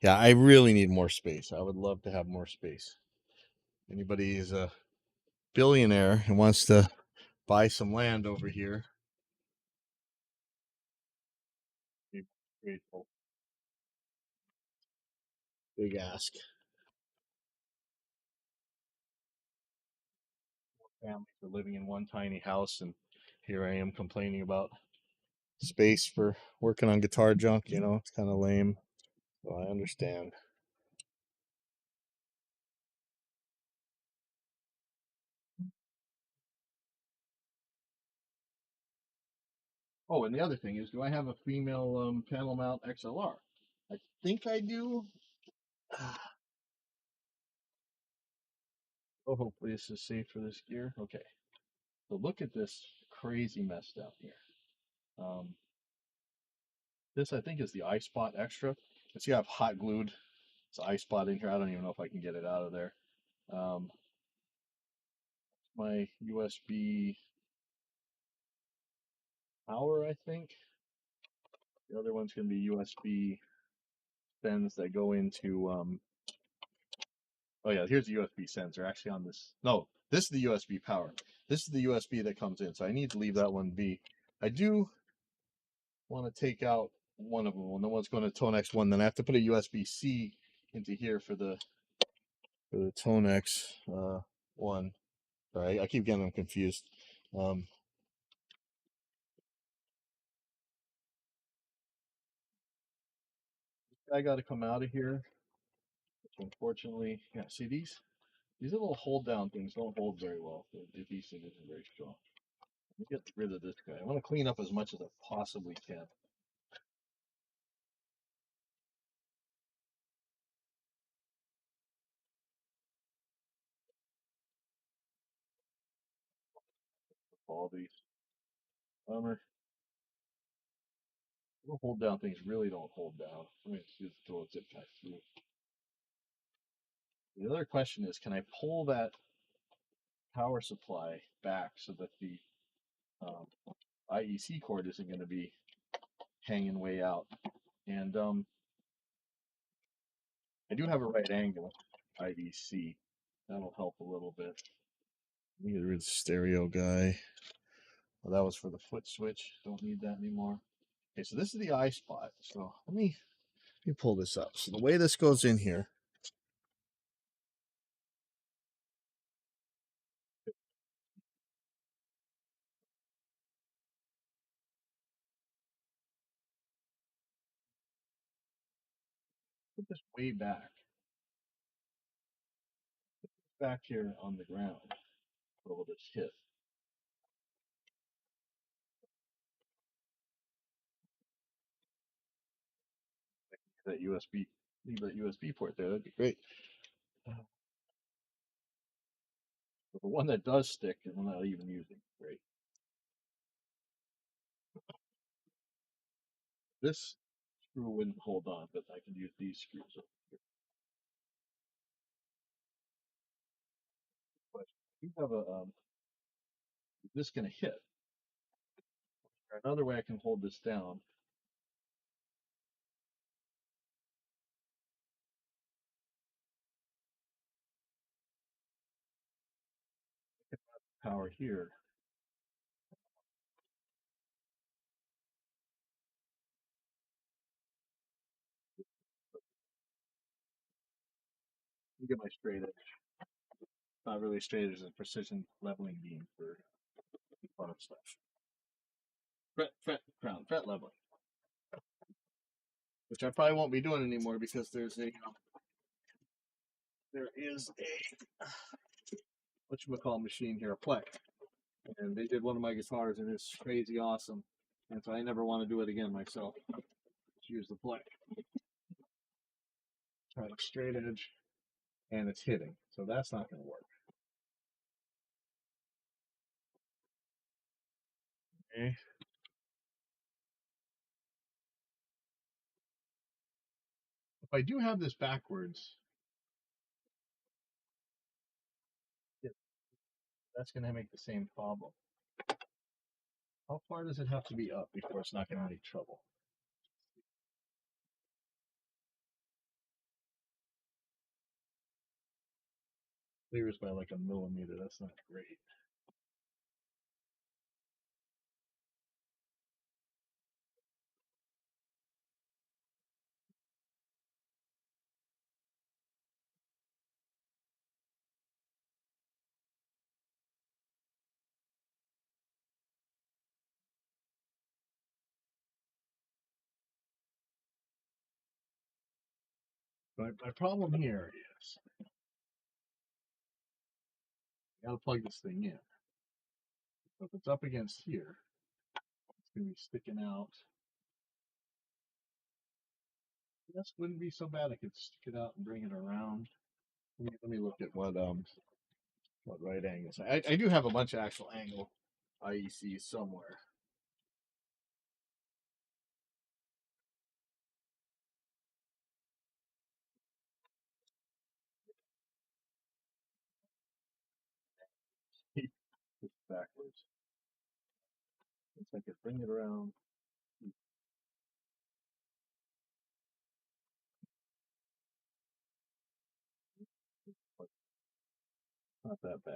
Yeah, I really need more space. I would love to have more space. Anybody is a billionaire and wants to buy some land over here, be grateful. Big ask. Families are living in one tiny house, and here I am complaining about space for working on guitar junk. It's kind of lame. So I understand. Oh, and the other thing is, do I have a female panel mount XLR? I think I do. Oh, hopefully this is safe for this gear. Okay, so look at this crazy mess down here. This I think is the eye spot extra. See, I've hot glued this eye spot in here. I don't even know if I can get it out of there. Um, my USB power, I think. The other one's going to be USB sends that go into. Oh yeah, here's the USB sends. They're actually on this. No, this is the USB power. This is the USB that comes in. So I need to leave that one be. I do want to take out one of them. When the one's going to Tonex one, then I have to put a USB C into here for the Tonex one. Sorry, I keep getting them confused. Um, I got to come out of here. Which unfortunately, yeah. See these little hold down things don't hold very well. The adhesive isn't very strong. Let me get rid of this guy. I want to clean up as much as I possibly can. All these bummer. Little hold down things really don't hold down. Let me just throw a zip tie through. The other question is, can I pull that power supply back so that the um, IEC cord isn't going to be hanging way out? And I do have a right angle IEC. That'll help a little bit. Let me get rid of the stereo guy. Well, that was for the foot switch. Don't need that anymore. Okay, so this is the eye spot. So let me pull this up. So the way this goes in here, put this way back here on the ground. Where will this hit? That USB, leave that USB port there. That'd be great. But the one that does stick is one I'm not even using. Great. This screw wouldn't hold on, but I can use these screws over here. But you have a is this going to hit? Another way I can hold this down. Power here. Let me get my straight edge. Not really straight edge, it's a precision leveling beam for fun stuff. Fret leveling, which I probably won't be doing anymore because there is a whatchamacall machine here, a Plek, and they did one of my guitars and it's crazy awesome. And so I never want to do it again myself. Just use the Plek. Try to straight edge. and it's hitting. So that's not going to work. Okay. If I do have this backwards, that's going to make the same problem. How far does it have to be up before it's not going to make trouble? Clears by like a millimeter. That's not great. My problem here is I got to plug this thing in. So if it's up against here, it's going to be sticking out. This wouldn't be so bad. I could stick it out and bring it around. Let me look at what right angles. I do have a bunch of actual angle IECs somewhere. It's backwards. If I could bring it around. Not that bad.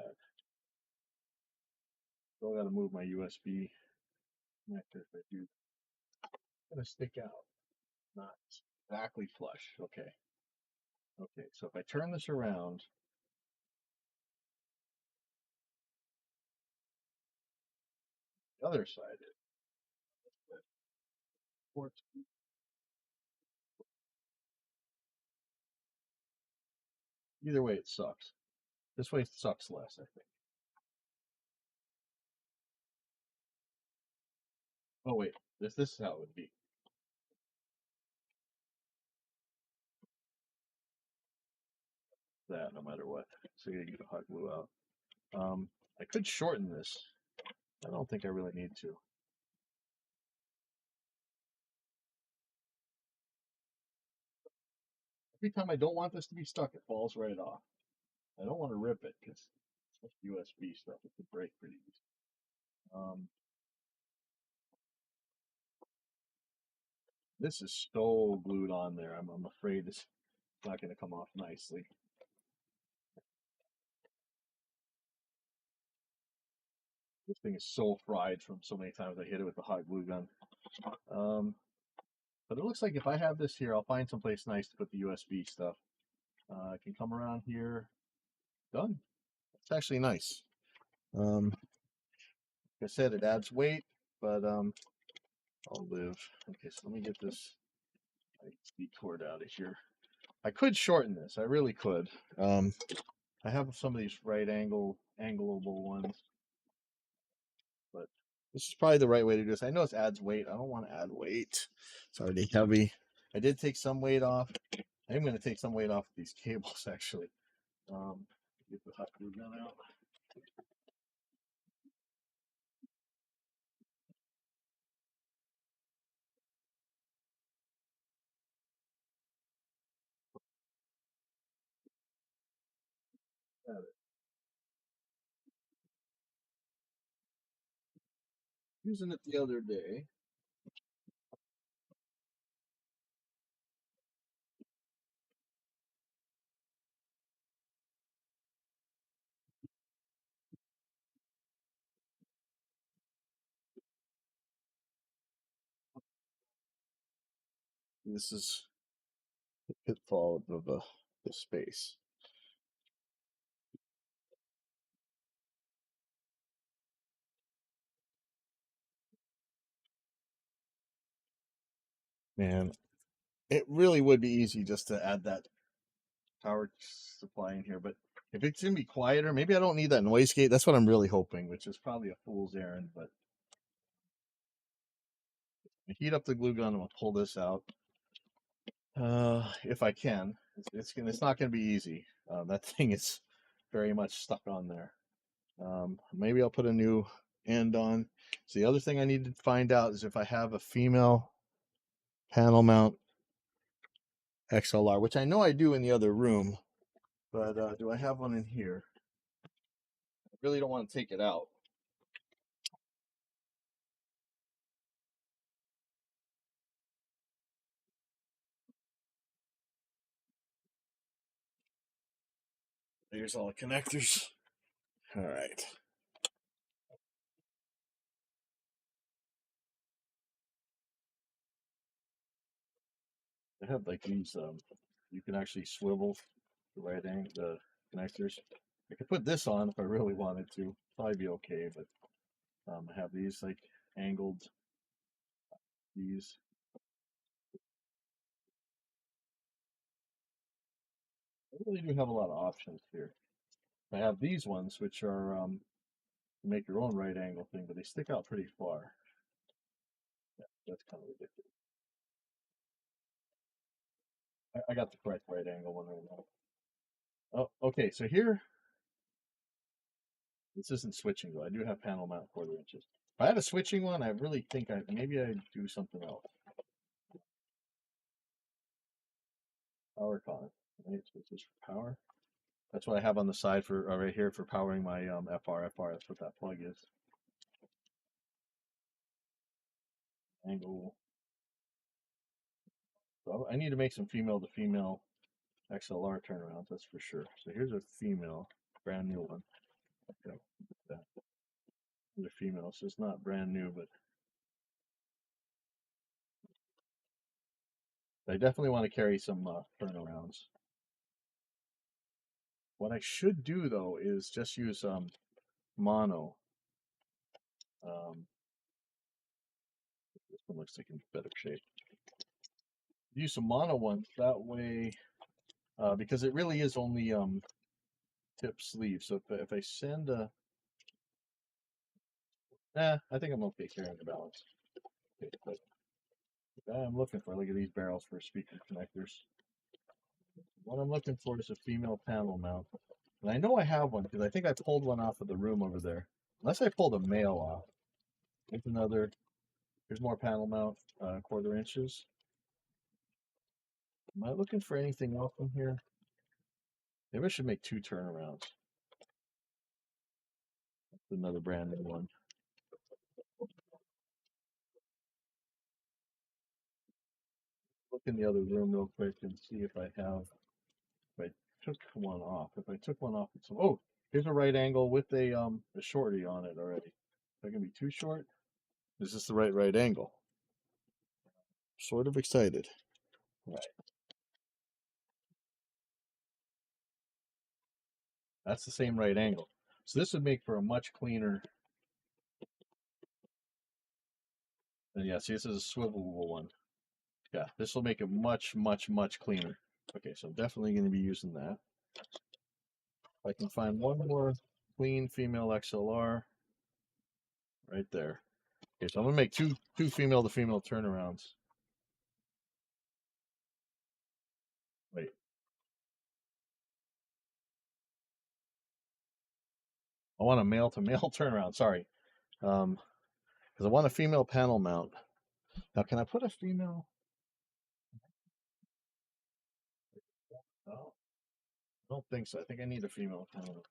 Still got to move my USB connector if I do. It's gonna stick out. Not exactly flush. Okay. Okay. So if I turn this around, the other side is sports. Either way, it sucks. This way it sucks less, I think. Oh wait, this is how it would be. That no matter what. So you gotta get the hot glue out. I could shorten this. I don't think I really need to. Every time I don't want this to be stuck, it falls right off. I don't want to rip it because it's USB stuff. It could break pretty easy. This is so glued on there. I'm afraid it's not going to come off nicely. This thing is so fried from so many times I hit it with the hot glue gun. But it looks like if I have this here, I'll find someplace nice to put the USB stuff. I can come around here. Done. It's actually nice. Like I said, it adds weight, but I'll live. Okay, so let me get this USB cord out of here. I could shorten this. I really could. I have some of these right angleable ones, but this is probably the right way to do this. I know it adds weight. I don't want to add weight. It's already heavy. I did take some weight off. I am going to take some weight off these cables actually. Get the hot glue gun out. Got it. Using it the other day. This is the pitfall of the space. Man, it really would be easy just to add that power supply in here, but if it's gonna be quieter, maybe I don't need that noise gate. That's what I'm really hoping, which is probably a fool's errand. But I heat up the glue gun. I'm gonna pull this out if I can. It's not gonna be easy. That thing is very much stuck on there. Maybe I'll put a new end on. So the other thing I need to find out is if I have a female panel mount XLR, which I know I do in the other room, but do I have one in here? I really don't want to take it out. There's all the connectors. All right. They have like these, you can actually swivel the right angle, the connectors. I could put this on if I really wanted to. Probably be okay, but I have these like angled, these. I really do have a lot of options here. I have these ones, which are make your own right angle thing, but they stick out pretty far. Yeah, that's kind of ridiculous. I got the correct right angle one right now. Oh, okay. So here, this isn't switching though. I do have panel mount 1/4 inches. If I had a switching one, I really think maybe I'd do something else. Power con. Right, so this is for power. That's what I have on the side for right here for powering my FR. That's what that plug is. Angle. So I need to make some female to female XLR turnarounds. That's for sure. So here's a female, brand new one. Okay, here's a female. So it's not brand new, but I definitely want to carry some turnarounds. What I should do though is just use mono. This one looks like in better shape. Use some mono ones that way, because it really is only tip sleeve. So if I send a, I think I'm okay carrying the balance. Okay, but I'm looking for, look at these barrels for speaker connectors. What I'm looking for is a female panel mount. And I know I have one because I think I pulled one off of the room over there. Unless I pulled a male off. Here's another, here's more panel mount, 1/4 inches. Am I looking for anything else in here? Maybe I should make 2 turnarounds. That's another brand new one. Look in the other room real quick and see if I have, if I took one off. If I took one off, oh, here's a right angle with a shorty on it already. Is that gonna be too short? Is this the right angle? Sort of excited. Right. That's the same right angle. So this would make for a much cleaner. And yeah, see, this is a swivelable one. Yeah, this will make it much cleaner. Okay, so I'm definitely going to be using that. If I can find one more clean female XLR right there. Okay, so I'm gonna make two female to female turnarounds. Wait. I want a male to male turnaround, sorry. Because I want a female panel mount. Now can I put a female? Oh, I don't think so. I think I need a female panel.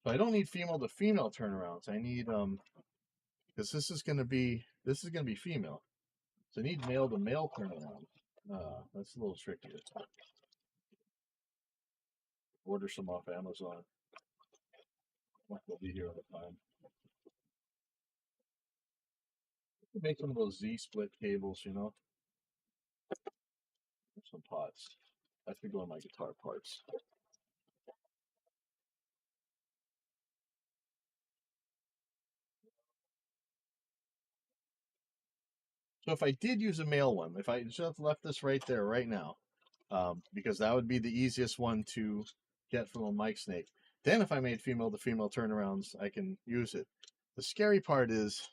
But I don't need female to female turnarounds. I need because this is gonna be female. So I need male to male turnaround. That's a little trickier. Order some off Amazon. They'll be here all the time. Make some of those Z split cables, you know. Some pots. That could go in my guitar parts. So if I did use a male one, if I just left this right there right now, because that would be the easiest one to get from a mic snake. Then if I made female to female turnarounds, I can use it. The scary part is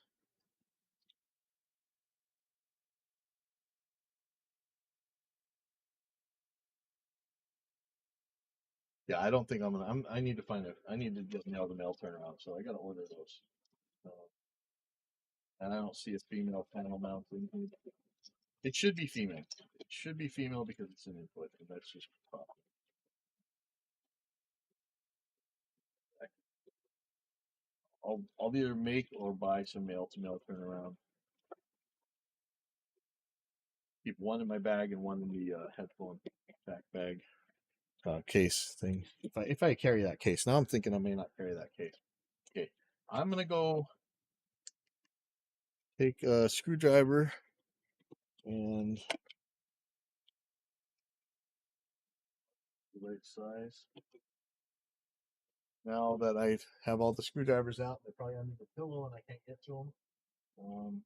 Yeah, I don't think I'm gonna. I need to find a. I need to get the mail turnaround, so I gotta order those. And I don't see a female panel mount in here. It should be female. It should be female because it's an input, and that's just proper. I'll either make or buy some male to male turnaround. Keep one in my bag and one in the headphone back bag case thing. If I carry that case, now I'm thinking I may not carry that case. Okay, I'm gonna go take a screwdriver and the right size. Now that I have all the screwdrivers out, they're probably under the pillow and I can't get to them.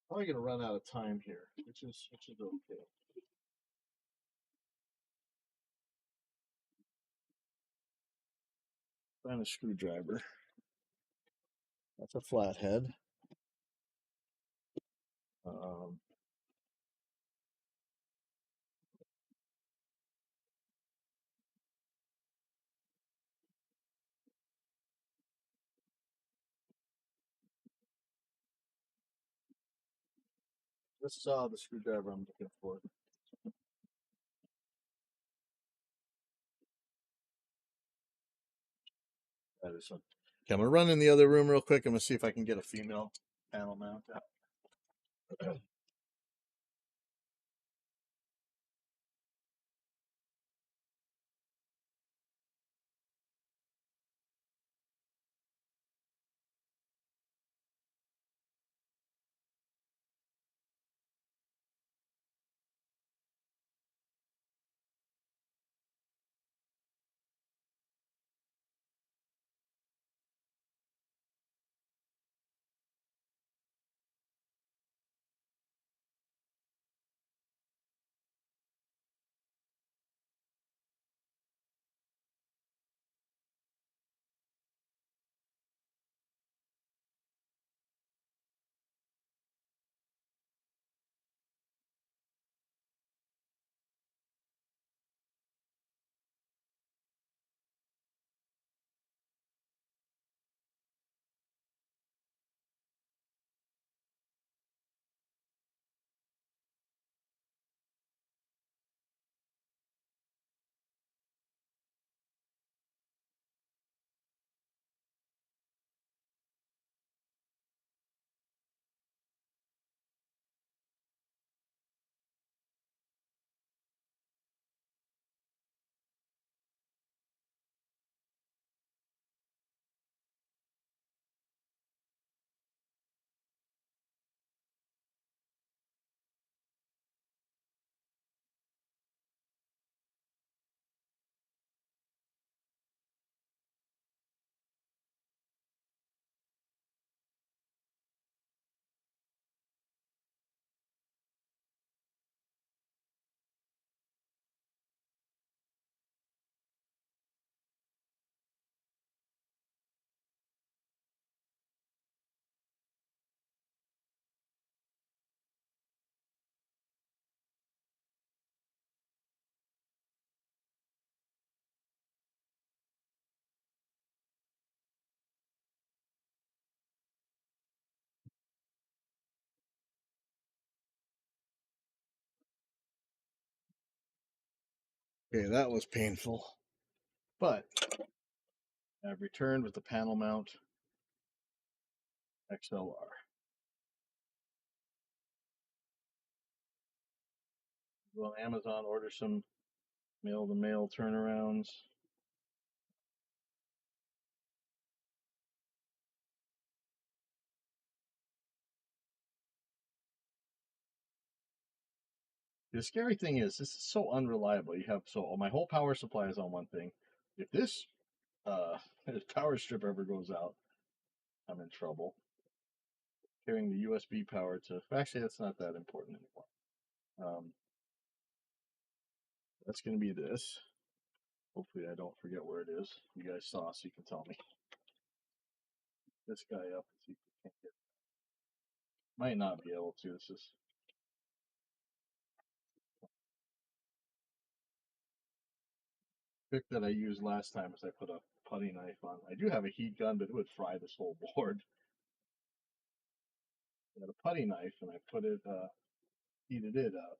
Probably gonna run out of time here, which is okay. Find a screwdriver. That's a flathead. Um, this is the screwdriver I'm looking for. That is one. Okay, I'm gonna run in the other room real quick. I'm gonna see if I can get a female panel mount out. Okay, that was painful, but I've returned with the panel mount XLR. Go on Amazon, order some male to male turnarounds. The scary thing is, this is so unreliable. You have my whole power supply is on one thing. If this uh, power strip ever goes out, I'm in trouble. Carrying the USB power to actually, that's not that important anymore. That's going to be this. Hopefully, I don't forget where it is. You guys saw, so you can tell me. This guy up and see if we can't get. Might not be able to. This is trick that I used last time is I put a putty knife on. I do have a heat gun, but it would fry this whole board. I had a putty knife and I put it, heated it up.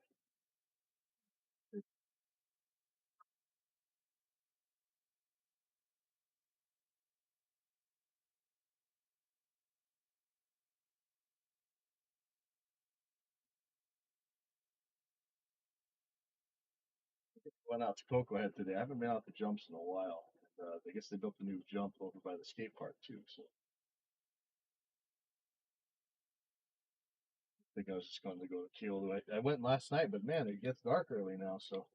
It went out to Cocoa Head today. I haven't been out to jumps in a while. I guess they built a new jump over by the skate park too. So I think I was just going to go to Kyoto. I went last night, but man, it gets dark early now. So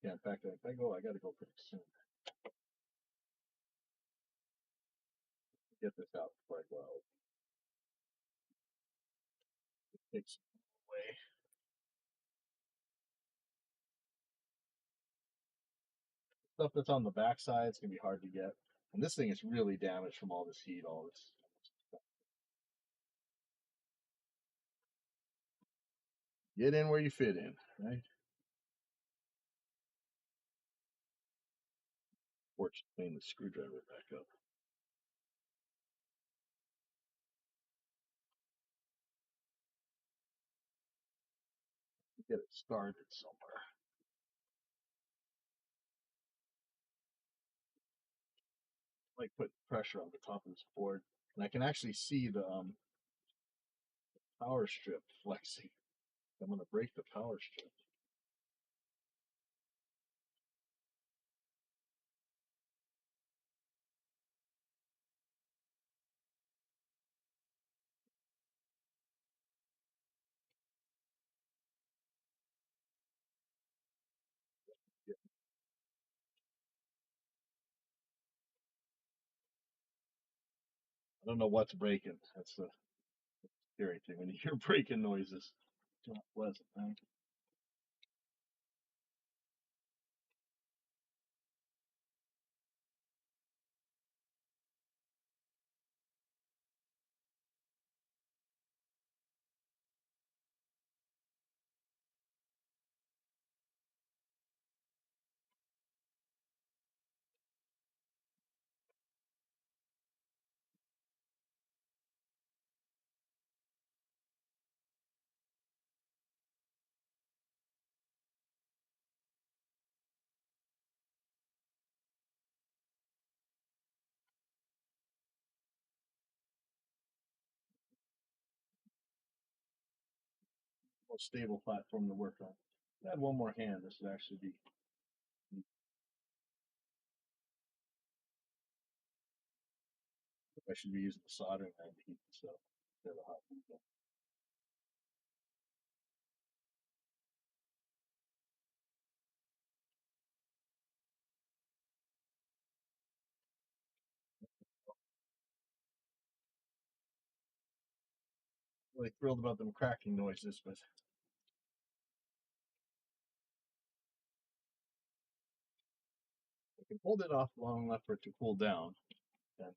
yeah, in fact, if I go, I got to go pretty soon. Get this out before I go out. It takes away stuff that's on the backside. It's gonna be hard to get. And this thing is really damaged from all this heat, all this. Get in where you fit in, right? Fortunately, clean the screwdriver back up. Get it started somewhere. Like put pressure on the top of this board, and I can actually see the power strip flexing. I'm gonna break the power strip. Yeah, I don't know what's breaking. That's the scary thing when you hear breaking noises. It's not pleasant, right? Most stable platform to work on. If I had one more hand, this would actually be. I should be using the soldering iron to heat this up instead of a hot heat gun. Really thrilled about them cracking noises, but I can hold it off long enough for it to cool down, then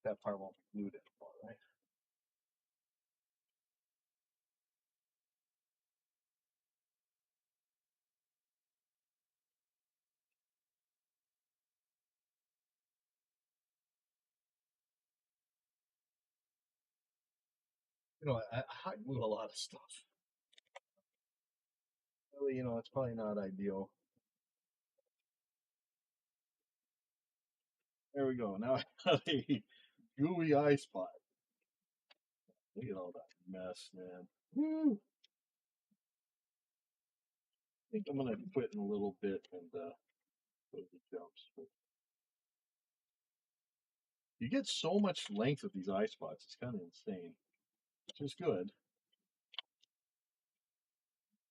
that part won't be glued anymore, right? I hot glue a lot of stuff. Really, it's probably not ideal. There we go. Now I got a gooey eye spot. Look at all that mess, man. Woo! I think I'm gonna quit in a little bit and go to the jumps. But you get so much length with these eye spots. It's kind of insane, which is good.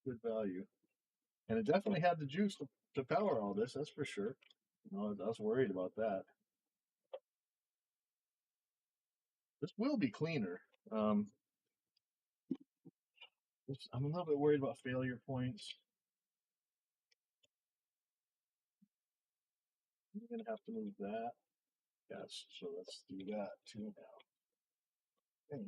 Good value. And it definitely had the juice to power all this, that's for sure. I was worried about that. This will be cleaner. Um, I'm a little bit worried about failure points. I'm gonna have to move that. Yes, so let's do that too now. Okay.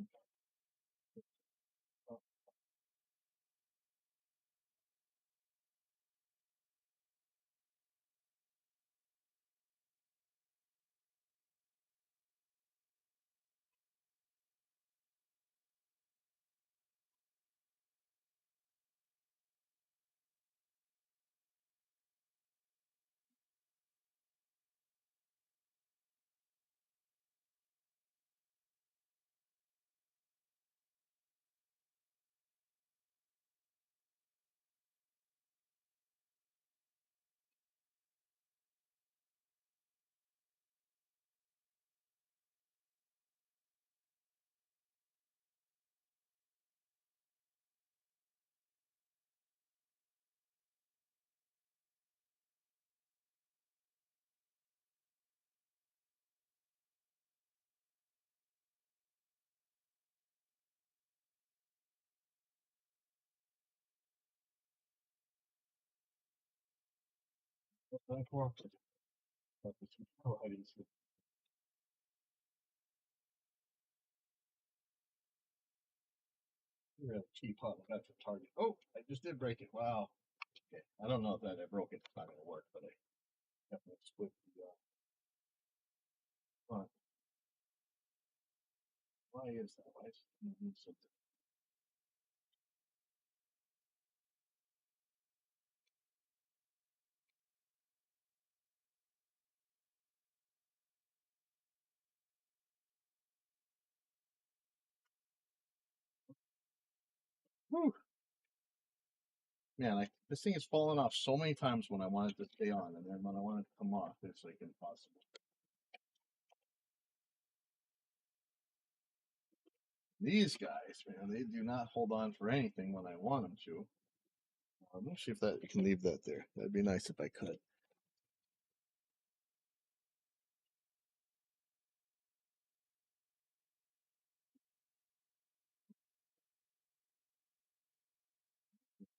What's that for? Oh, I didn't see. You're a cheap hot. That's a Target. Oh, I just did break it. Wow. Okay. I don't know if that I broke it. It's not going to work, but I definitely split the. Huh. Why is that? Why is something? Whew. Man, this thing has fallen off so many times when I want it to stay on, and then when I want it to come off, it's like impossible. These guys, man, they do not hold on for anything when I want them to. Let me see if that you can leave that there. That'd be nice if I could.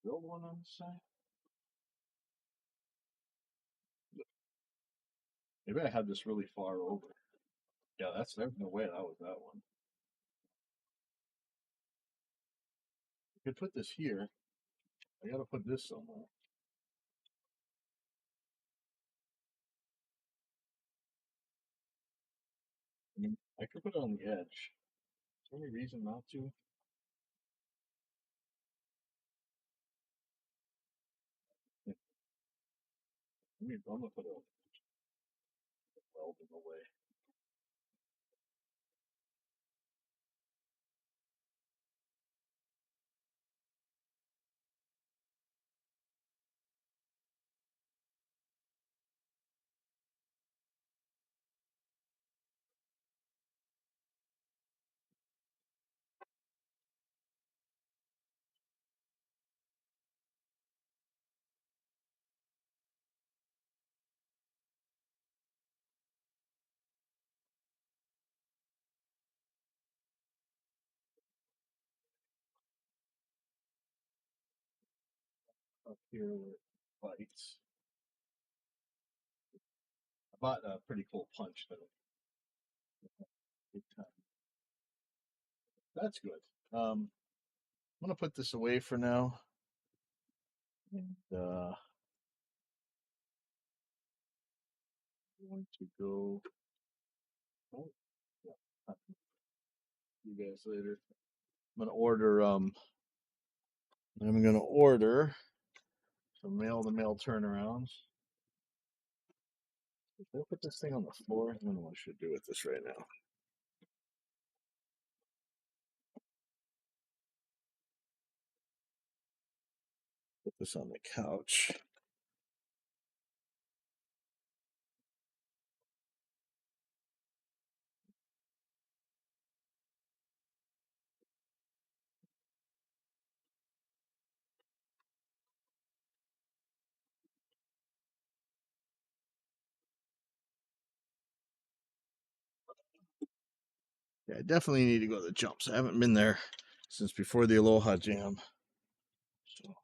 Build one on the side. Maybe I had this really far over. Yeah, there's no way that was that one. I could put this here. I gotta put this somewhere. I mean, I could put it on the edge. Is there any reason not to? Yeah, I'm gonna put a weld in the way. Up here where it bites. I bought a pretty cool punch though. Big time. That's good. I'm gonna put this away for now. And I'm going to go. Oh, yeah. See you guys later. I'm gonna order. I'm gonna order some mail-to-mail turnarounds. If I put this thing on the floor, I don't know what I should do with this right now. Put this on the couch. Yeah, I definitely need to go to the jumps. I haven't been there since before the Aloha Jam. So,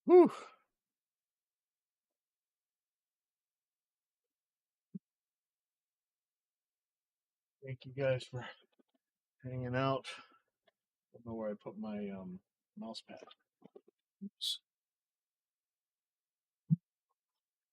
whew. Thank you guys for hanging out. I don't know where I put my mouse pad. Oops.